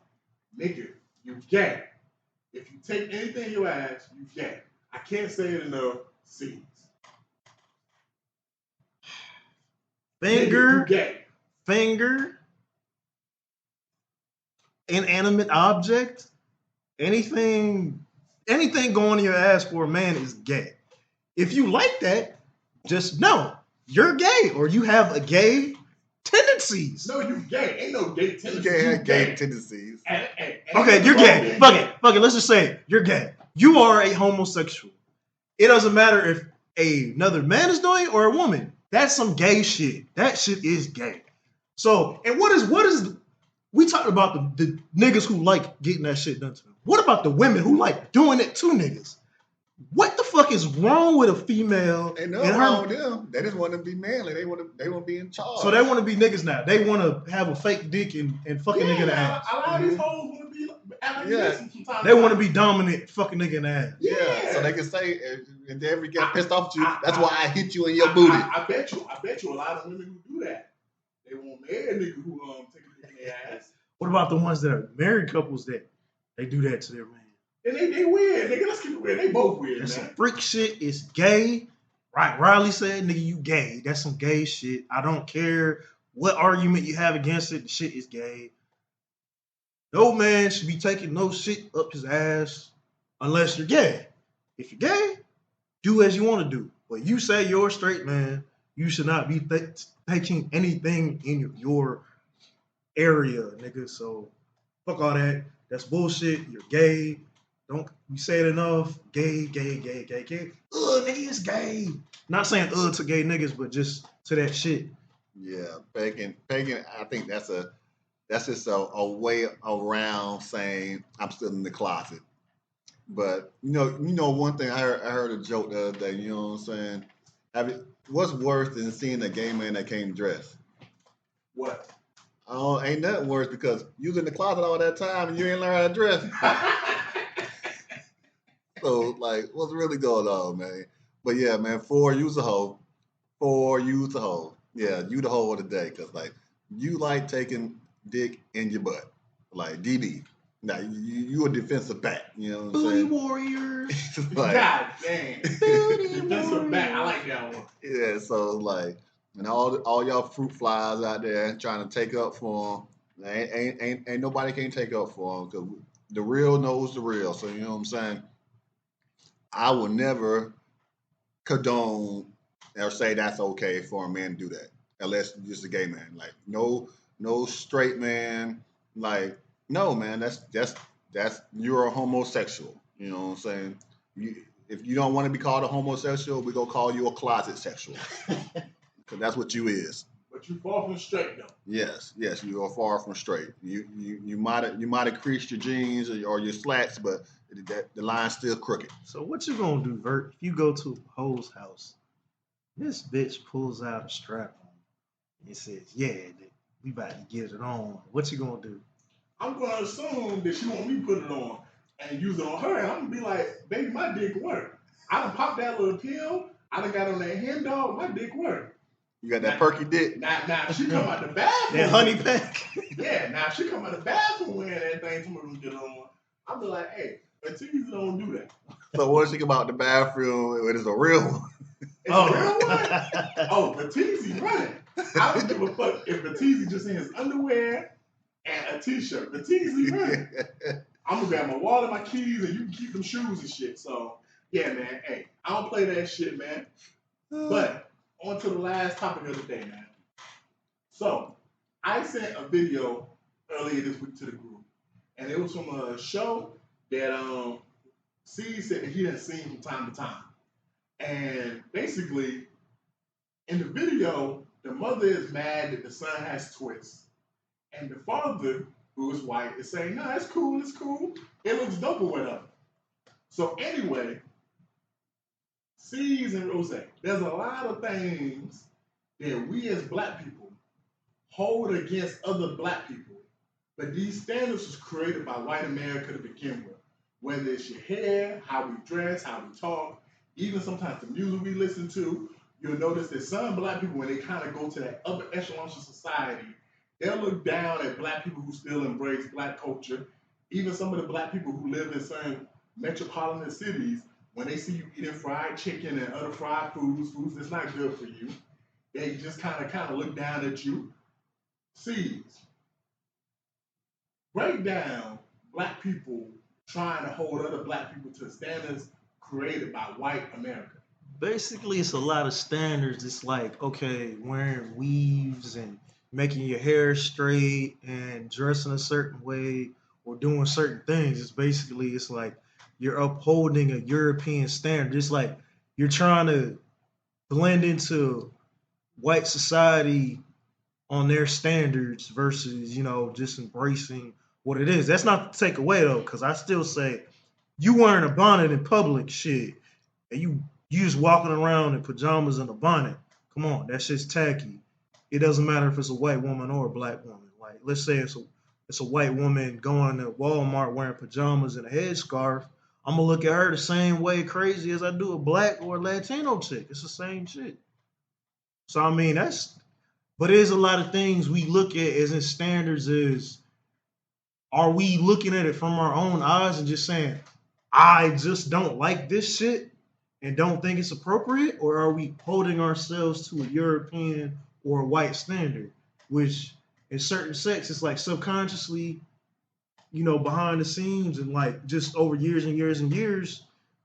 nigga, you gay. If you take anything in your ass, you gay. I can't say it enough. See. Finger, gay. finger, inanimate object, anything going in your ass for a man is gay. If you like that, just know you're gay or you have a gay tendencies. No, you gay. Ain't no gay tendencies. You can't have gay tendencies. Okay, you're gay. Fuck it. Let's just say it. You're gay. You are a homosexual. It doesn't matter if another man is doing it or a woman. That's some gay shit. That shit is gay. So, and what is we talked about the niggas who like getting that shit done to them. What about the women who like doing it to niggas? What the fuck is wrong with a female? Ain't nothing wrong with them. They just want to be manly. They want to be in charge. So they want to be niggas now. They want to have a fake dick and fuck a nigga in the ass. A lot of these hoes want to be sometimes. They want to be dominant, fucking nigga in the ass. Yeah. So they can say if they ever get pissed off at you, that's why I hit you in your booty. I bet you a lot of women who do that. They won't marry a nigga who take a dick in their ass. What about the ones that are married couples that they do that to their man? And they weird, nigga. Let's keep it weird. They both weird, That's man. some freak shit. It's gay. Right? Riley said, nigga, you gay. That's some gay shit. I don't care what argument you have against it. The shit is gay. No man should be taking no shit up his ass unless you're gay. If you're gay, do as you want to do. But you say you're a straight man, you should not be taking anything in your area, nigga. So fuck all that. That's bullshit. You're gay. Don't you say it enough? Gay. Nigga, it's gay. Not saying to gay niggas, but just to that shit. Yeah, pagan. I think that's just a way around saying I'm still in the closet. But you know one thing I heard a joke the other day. You know what I'm saying? What's worse than seeing a gay man that can't dress? What? Oh, ain't nothing worse because you was in the closet all that time and you ain't learn how to dress. So, like, what's really going on, man? But yeah, man, you's a hoe. You's a hoe. Yeah, you the hoe of the day, because, like, you like taking dick in your butt. Like, DB. Now, you a defensive back. You know what I'm Booty saying? warriors. Like, God damn. Defensive back. I like that one. yeah, so, like, and all y'all fruit flies out there trying to take up for them, ain't nobody can take up for them, because the real knows the real. So, you know what I'm saying? I will never condone or say that's okay for a man to do that, unless you're just a gay man. Like no straight man. Like no man, that's you're a homosexual. You know what I'm saying? If you don't want to be called a homosexual, we gonna call you a closet sexual, because that's what you is. But you far from straight though. Yes, you are far from straight. You might have creased your jeans or your slacks, but the line's still crooked. So what you gonna do, Vert? If you go to a hoe's house, this bitch pulls out a strap on and says, "Yeah, we about to get it on." What you gonna do? I'm gonna assume that she want me to put it on and use it on her, and I'm gonna be like, "Baby, my dick work. I done popped that little pill. I done got on that hen dog. My dick work." You got that perky dick. Now she come out the bathroom. That honey pack. Yeah, now she come out the bathroom wearing that thing. Somebody get it on. I'm be like, hey, Batiste don't do that. So what you think about the bathroom? It is a real one. It's a real one. Oh, Batiste running. I don't give a fuck if Batiste just in his underwear and a t-shirt. Batiste running. I'm gonna grab my wallet, my keys, and you can keep them shoes and shit. So yeah, man. Hey, I don't play that shit, man. But on to the last topic of the day, man. So, I sent a video earlier this week to the group, and it was from a show that C said that he had seen from time to time. And basically, in the video, the mother is mad that the son has twists. And the father, who is white, is saying, no, it's cool, it's cool. It looks dope or whatever. So anyway, C's and Rose, there's a lot of things that we as black people hold against other black people. But these standards was created by white America to begin with. Whether it's your hair, how we dress, how we talk, even sometimes the music we listen to, you'll notice that some black people, when they kind of go to that upper echelons of society, they'll look down at black people who still embrace black culture. Even some of the black people who live in certain metropolitan cities, when they see you eating fried chicken and other fried foods that's not good for you, they just kind of look down at you. C's. Break down black people trying to hold other black people to standards created by white America. Basically, it's a lot of standards. It's like, okay, wearing weaves and making your hair straight and dressing a certain way or doing certain things. It's like you're upholding a European standard. It's like you're trying to blend into white society on their standards versus, just embracing what it is. That's not to take away though, because I still say you wearing a bonnet in public, shit, and you just walking around in pajamas and a bonnet. Come on, that shit's tacky. It doesn't matter if it's a white woman or a black woman. Like, let's say it's a white woman going to Walmart wearing pajamas and a headscarf. I'm gonna look at her the same way crazy as I do a black or a Latino chick. It's the same shit. So I mean, but there's a lot of things we look at as in standards. Are we looking at it from our own eyes and just saying, I just don't like this shit and don't think it's appropriate? Or are we holding ourselves to a European or a white standard, which in certain sects, it's like subconsciously, behind the scenes and like just over years and years and years,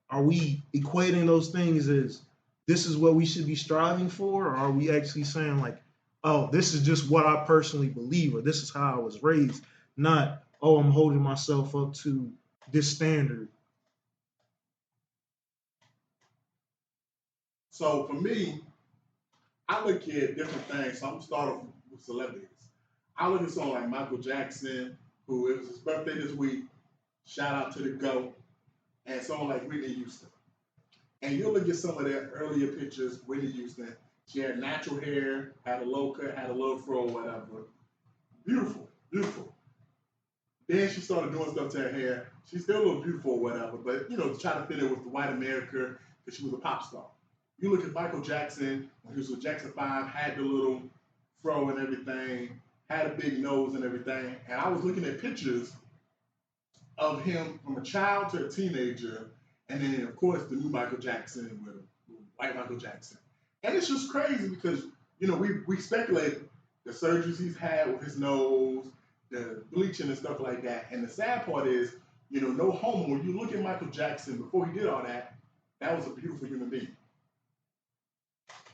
are we equating those things as this is what we should be striving for? Or are we actually saying like, oh, this is just what I personally believe, or this is how I was raised, not, oh, I'm holding myself up to this standard. So for me, I look at different things. So I'm gonna start off with celebrities. I look at someone like Michael Jackson, who it was his birthday this week. Shout out to the GOAT. And someone like Whitney Houston. And you'll look at some of their earlier pictures, Whitney Houston. She had natural hair, had a low cut, had a little fro, whatever. Beautiful, beautiful. Then she started doing stuff to her hair. She's still a little beautiful or whatever, but to try to fit in with the white America because she was a pop star. You look at Michael Jackson when he was with Jackson 5, had the little fro and everything, had a big nose and everything. And I was looking at pictures of him from a child to a teenager, and then of course the new Michael Jackson with white Michael Jackson. And it's just crazy because we speculate the surgeries he's had with his nose, the bleaching and stuff like that. And the sad part is, no homo. When you look at Michael Jackson before he did all that, that was a beautiful human being.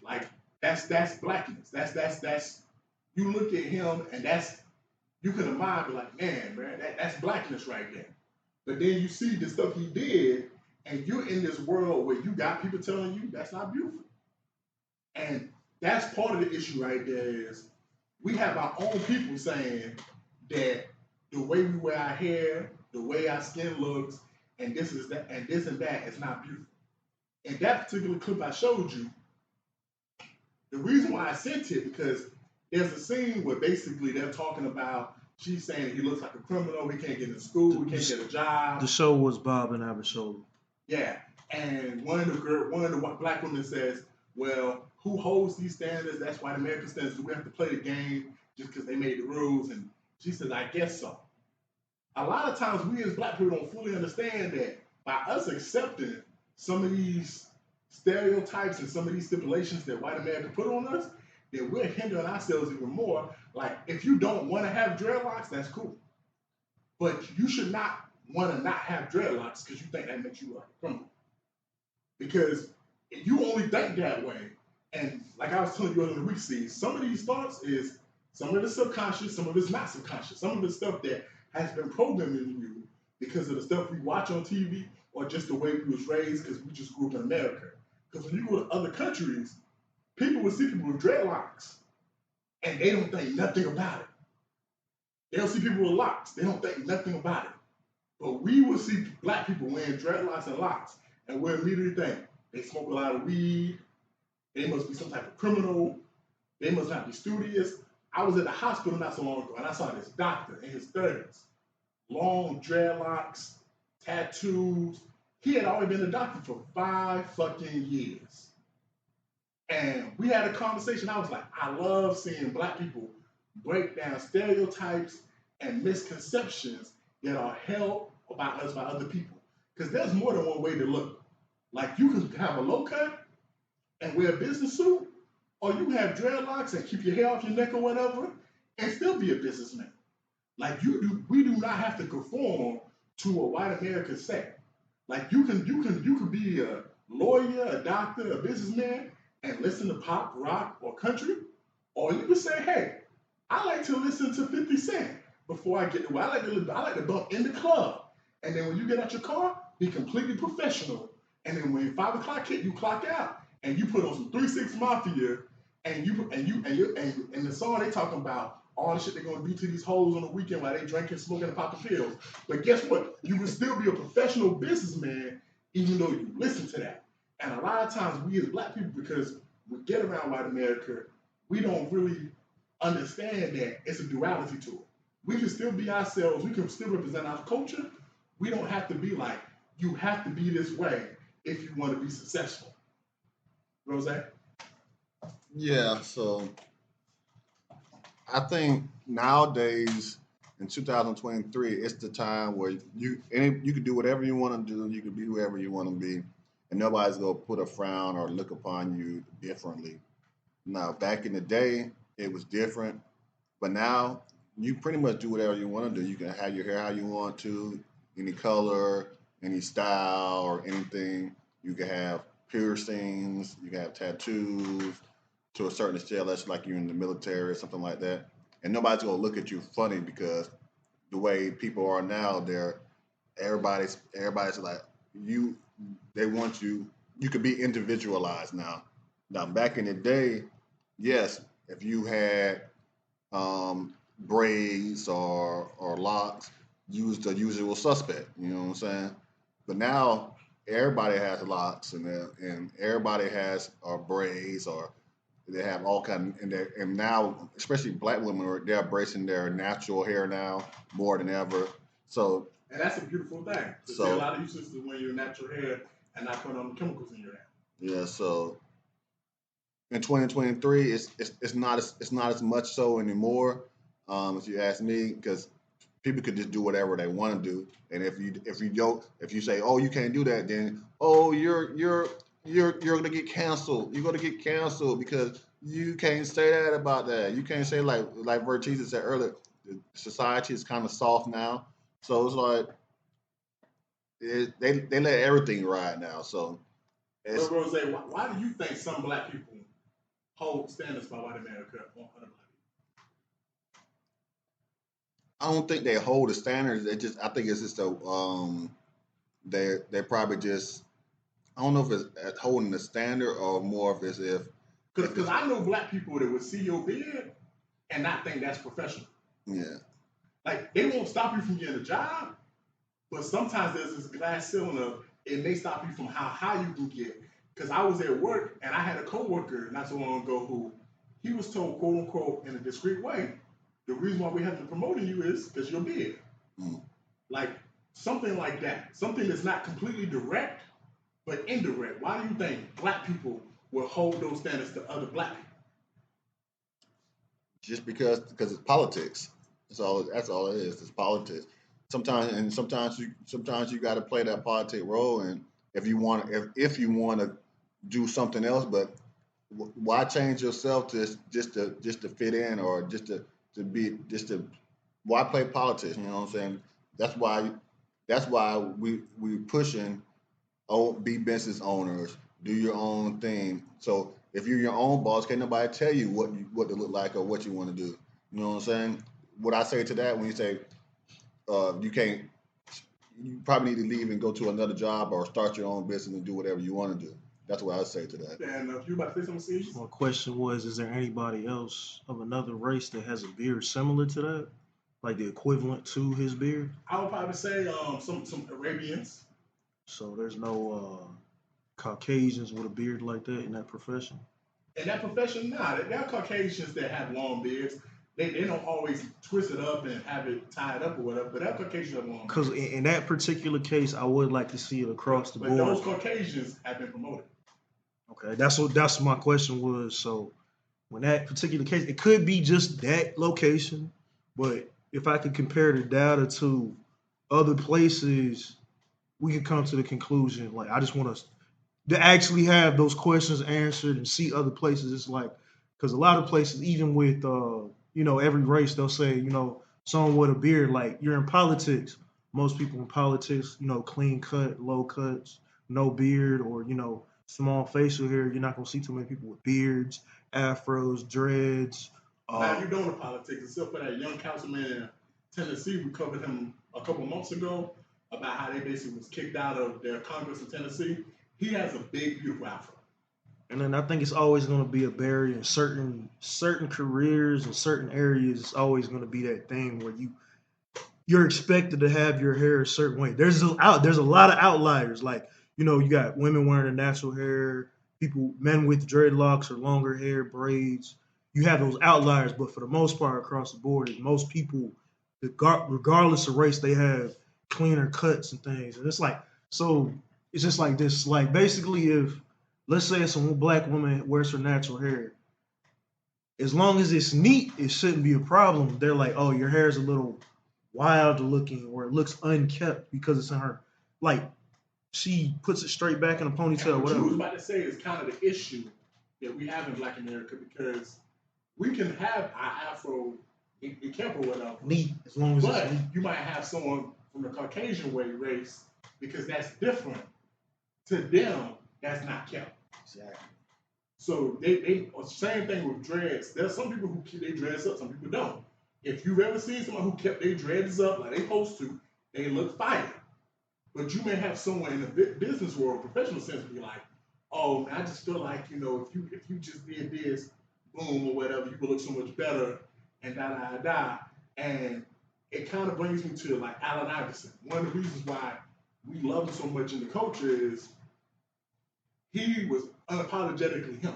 Like that's blackness. That's you look at him and you can admire, be like, man, that's blackness right there. But then you see the stuff he did, and you're in this world where you got people telling you that's not beautiful. And that's part of the issue right there is we have our own people saying that the way we wear our hair, the way our skin looks, and this is that, and this and that is not beautiful. In that particular clip I showed you, the reason why I sent it because there's a scene where basically they're talking about she's saying that he looks like a criminal, he can't get into school, he can't get a job. The show was Bob and Abishola. Yeah, and one of the black women says, "Well, who holds these standards? That's why the American standards. Do we have to play the game just because they made the rules?" And she says, "I guess so." A lot of times we as black people don't fully understand that by us accepting some of these stereotypes and some of these stipulations that white America put on us, then we're hindering ourselves even more. Like, if you don't want to have dreadlocks, that's cool. But you should not want to not have dreadlocks because you think that makes you like a criminal. Because if you only think that way, and like I was telling you earlier in the week, see, some of these thoughts is, some of it's subconscious, some of it's not subconscious. Some of it's stuff that has been programmed in you because of the stuff we watch on TV or just the way we was raised because we just grew up in America. Because when you go to other countries, people will see people with dreadlocks and they don't think nothing about it. They don't see people with locks. They don't think nothing about it. But we will see black people wearing dreadlocks and locks, and we'll immediately think they smoke a lot of weed. They must be some type of criminal. They must not be studious. I was at the hospital not so long ago, and I saw this doctor in his 30s, long dreadlocks, tattoos. He had already been a doctor for 5 fucking years. And we had a conversation. I was like, I love seeing black people break down stereotypes and misconceptions that are held about us by other people. Because there's more than one way to look. Like, you can have a low cut and wear a business suit, or you can have dreadlocks and keep your hair off your neck or whatever, and still be a businessman. Like, we do not have to conform to a white American set. Like, you can be a lawyer, a doctor, a businessman, and listen to pop, rock, or country, or you can say, hey, I like to listen to 50 Cent before I get to where I like to bump in the club. And then when you get out your car, be completely professional. And then when 5 o'clock hit, you clock out and you put on some 3 6 Mafia, and the song they talking about all the shit they're gonna do to these hoes on the weekend while they drinking, smoking, and popping pills. But guess what? You can still be a professional businessman even though you listen to that. And a lot of times we as black people, because we get around white America, we don't really understand that it's a duality to it. We can still be ourselves. We can still represent our culture. We don't have to be like, you have to be this way if you want to be successful. Rose? Yeah, so I think nowadays in 2023, it's the time where you can do whatever you want to do. You can be whoever you want to be, and nobody's gonna put a frown or look upon you differently. Now, back in the day, it was different, but now you pretty much do whatever you want to do. You can have your hair how you want to, any color, any style, or anything. You can have piercings, you can have tattoos to a certain extent, unless like you're in the military or something like that. And nobody's gonna look at you funny because the way people are now, everybody's like you. They want you. You could be individualized now. Now, back in the day, yes, if you had braids or locks, you was the usual suspect. You know what I'm saying? But now everybody has locks and everybody has braids or they have all kind of, and now especially black women they're embracing their natural hair now more than ever. So and that's a beautiful thing. To see a lot of you sisters wear your natural hair and not put on chemicals in your hair. Yeah. So in 2023, it's not as much so anymore. If you ask me, because people could just do whatever they want to do, and if you say, oh, you can't do that, then oh, you're gonna get canceled. You're gonna get canceled because you can't say that about that. You can't say like Vertiza said earlier. Society is kind of soft now, so it's like they let everything ride now. So, Rose, why do you think some black people hold standards by white America on other black people? I don't think they hold the standards. I think it's just they're probably just. I don't know if it's holding the standard or more if it's if. Because I know black people that would see your beard and not think that's professional. Yeah. Like, they won't stop you from getting a job, but sometimes there's this glass ceiling of it may stop you from how high you can get. Because I was at work and I had a coworker not so long ago who he was told, quote unquote, in a discreet way, the reason why we haven't promoted you is because you're beard. Like, something like that. Something that's not completely direct, but indirect. Why do you think black people will hold those standards to other black people? Just because it's politics. That's all it is. It's politics. Sometimes you got to play that politic role, and if you want to do something else, but why change yourself just to fit in or why play politics? You know what I'm saying? That's why we pushing. Oh, be business owners, do your own thing. So if you're your own boss, can't nobody tell you what to look like or what you want to do. You know what I'm saying? What I say to that when you say you probably need to leave and go to another job or start your own business and do whatever you want to do. That's what I'd say to that. And if you about to say something serious, My question was, is there anybody else of another race that has a beard similar to that? Like the equivalent to his beard? I would probably say some Arabians. So there's no Caucasians with a beard like that in that profession? In that profession, nah, there are Caucasians that have long beards. They don't always twist it up and have it tied up or whatever, but that Caucasians have long Because beards. in that particular case, I would like to see it across the But board. those Caucasians have been promoted. Okay, that's what my question was. So when that particular case, it could be just that location, but if I could compare the data to other places, we could come to the conclusion. Like I just want to actually have those questions answered and see other places. It's like because a lot of places, even with every race, they'll say someone with a beard. Like you're in politics, most people in politics, clean cut, low cuts, no beard, or small facial hair. You're not gonna see too many people with beards, afros, dreads. Now you don't know politics, except for that young councilman in Tennessee. We covered him a couple months ago about how they basically was kicked out of their Congress in Tennessee. He has a big, beautiful afro. And then I think it's always going to be a barrier in certain careers and certain areas. It's always going to be that thing where you're expected to have your hair a certain way. There's a lot of outliers. Like you got women wearing their natural hair, men with dreadlocks or longer hair, braids. You have those outliers, but for the most part, across the board, most people, regardless of race, they have cleaner cuts and things. And it's like so. It's just like this. Like basically, if let's say it's a black woman wears her natural hair, as long as it's neat, it shouldn't be a problem. They're like, oh, your hair is a little wild looking, or it looks unkept because it's in her. Like she puts it straight back in a ponytail, What whatever. you was about to say is kind of the issue that we have in Black America because we can have our afro in camp or whatever, Neat, as long as but it's neat. you might have someone from the Caucasian race because that's different. To them, that's not kept. Exactly. So they same thing with dreads. There's some people who keep their dreads up, some people don't. If you've ever seen someone who kept their dreads up like they supposed to, they look fire. But you may have someone in the business world, professional sense, be like, "Oh, I just feel like if you just did this, boom or whatever, you would look so much better." And da da da. And it kind of brings me to like Allen Iverson. One of the reasons why we love him so much in the culture is he was unapologetically him.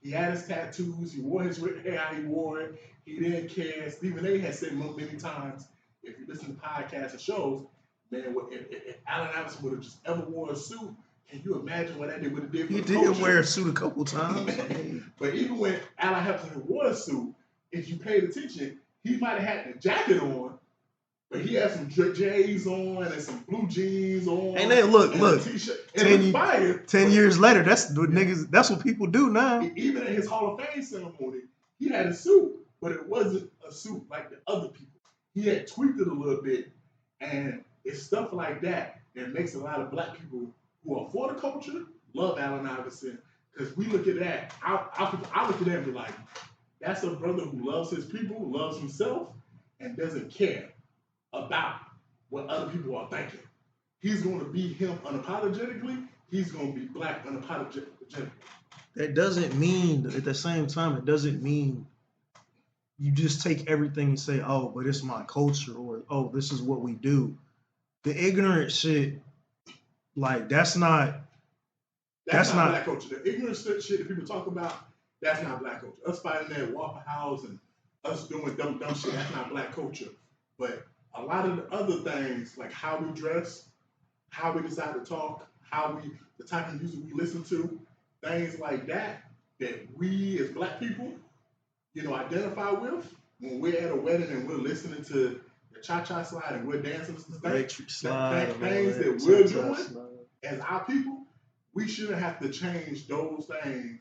He had his tattoos. He wore his hair how he wore it. He didn't care. Stephen A. has said many times, if you listen to podcasts and shows, man, if Allen Iverson would have just ever wore a suit, can you imagine what that would have did for He the culture? did wear a suit a couple times. But even when Allen Iverson wore a suit, if you paid attention, he might have had the jacket on, but he had some J's on and some blue jeans on. And then look, a t-shirt. And it was fire. 10 years later, that's what niggas. That's what people do now. Even in his Hall of Fame ceremony, he had a suit, but it wasn't a suit like the other people. He had tweaked it a little bit, and it's stuff like that that makes a lot of black people who are for the culture love Allen Iverson, because we look at that. I look at that and be like, that's a brother who loves his people, loves himself, and doesn't care about what other people are thinking. He's going to be him unapologetically. He's going to be black unapologetically. That doesn't mean, at the same time, it doesn't mean you just take everything and say, oh, but it's my culture, or oh, this is what we do. The ignorant shit, like that's not black culture. The ignorant shit that people talk about, that's not black culture. Us fighting at Waffle House and us doing dumb shit, that's not black culture. But a lot of the other things, like how we dress, how we decide to talk, the type of music we listen to, things like that we as black people, identify with when we're at a wedding and we're listening to the cha-cha slide and we're dancing to things that we're doing as our people, we shouldn't have to change those things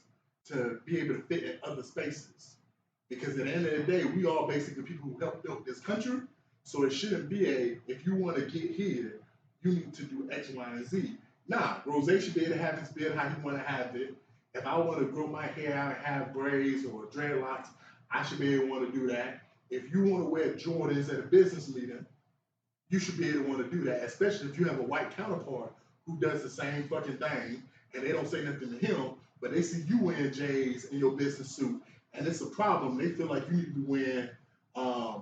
to be able to fit in other spaces. Because at the end of the day, we all basically people who helped build this country. So it shouldn't be if you want to get here, you need to do X, Y, and Z. Nah, Rose should be able to have his beard how he want to have it. If I want to grow my hair out and have braids or dreadlocks, I should be able to want to do that. If you want to wear Jordans at a business meeting, you should be able to want to do that, especially if you have a white counterpart who does the same fucking thing and they don't say nothing to him, but they see you wearing J's in your business suit, and it's a problem. They feel like you need to be wearing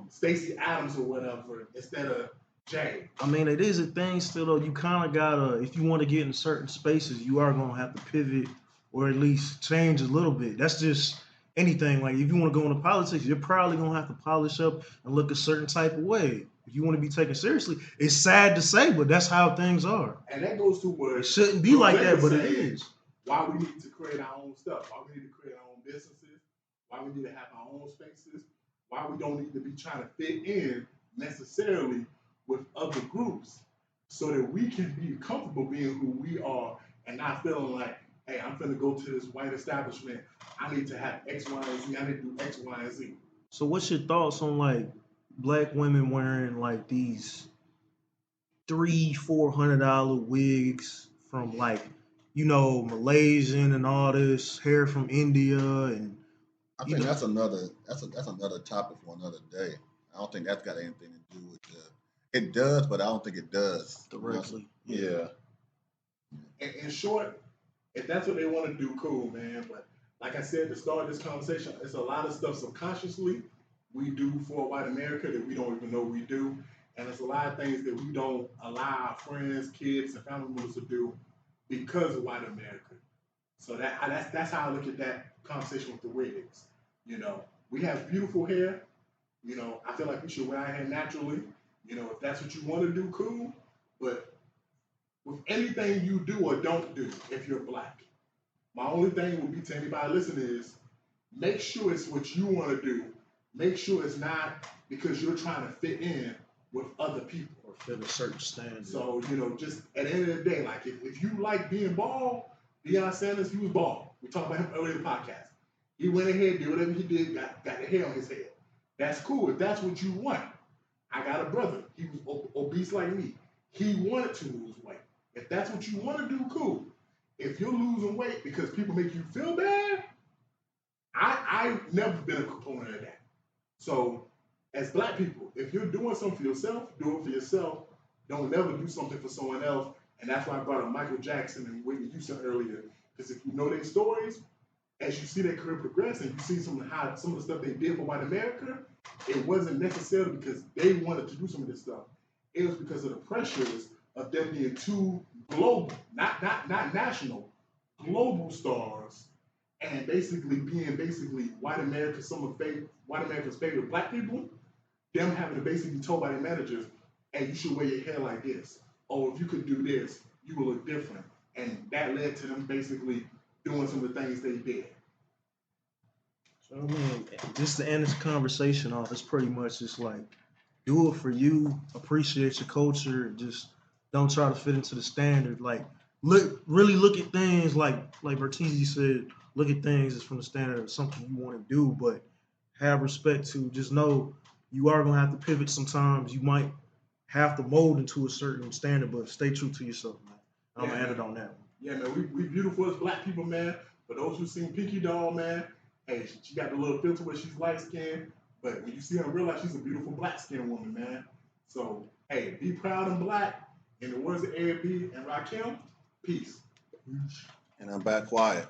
Stacey Adams or whatever instead of Jay. I mean, it is a thing still though. You kind of gotta, if you want to get in certain spaces, you are gonna have to pivot or at least change a little bit. That's just anything. Like if you want to go into politics, you're probably gonna have to polish up and look a certain type of way. If you want to be taken seriously, it's sad to say, but that's how things are. And that goes to where It shouldn't be like that, but it is. Why we need to create our own stuff, why we need to create our own businesses, why we need to have our own spaces, why we don't need to be trying to fit in necessarily with other groups so that we can be comfortable being who we are and not feeling like, hey, I'm finna go to this white establishment. I need to have X, Y, and Z. I need to do X, Y, and Z. So what's your thoughts on like black women wearing like these $300-$400 wigs from like, you know, Malaysian and all this hair from India and I think that's another topic for another day. I don't think that's got anything to do with it does, but I don't think it does directly. Yeah. In short, if that's what they want to do, cool, man. But like I said to start this conversation, it's a lot of stuff subconsciously we do for white America that we don't even know we do. And it's a lot of things that we don't allow our friends, kids, and family members to do because of white America. So that's how I look at that conversation with the wigs. You know, we have beautiful hair. You know, I feel like we should wear our hair naturally. You know, if that's what you want to do, cool. But with anything you do or don't do, if you're black, my only thing would be to anybody listening is make sure it's what you want to do. Make sure it's not because you're trying to fit in with other people. Or fit a certain standard. So, you know, just at the end of the day, like if you like being bald, Deion Sanders, he was bald. We talked about him earlier in the podcast. He went ahead, did whatever he did, got the hair on his head. That's cool. If that's what you want. I got a brother. He was obese like me. He wanted to lose weight. If that's what you want to do, cool. If you're losing weight because people make you feel bad, I've never been a proponent of that. So, as black people, if you're doing something for yourself, do it for yourself. Don't never do something for someone else. And that's why I brought up Michael Jackson and Whitney Houston earlier. Because if you know their stories, as you see their career progress and you see some of the stuff they did for white America, it wasn't necessarily because they wanted to do some of this stuff. It was because of the pressures of them being too global, not national, global stars, and basically being white America's favorite black people. Them having to basically be told by their managers, hey, you should wear your hair like this. Or if you could do this, you will look different. And that led to them basically doing some of the things they did. So, I mean, just to end this conversation off, it's pretty much just like, do it for you, appreciate your culture, just don't try to fit into the standard. Like, really look at things like Bertizzi said, look at things as from the standard of something you want to do, but have respect to, just know you are going to have to pivot sometimes. You might have to mold into a certain standard, but stay true to yourself, man. I'm going to end it on that one. Yeah, man, we beautiful as black people, man. For those who seen Pinky Doll, man, hey, she got the little filter where she's light skinned, but when you see her in real life, she's a beautiful black skinned woman, man. So, hey, be proud and black. In the words of A.B. and Rakim, peace. And I'm back quiet.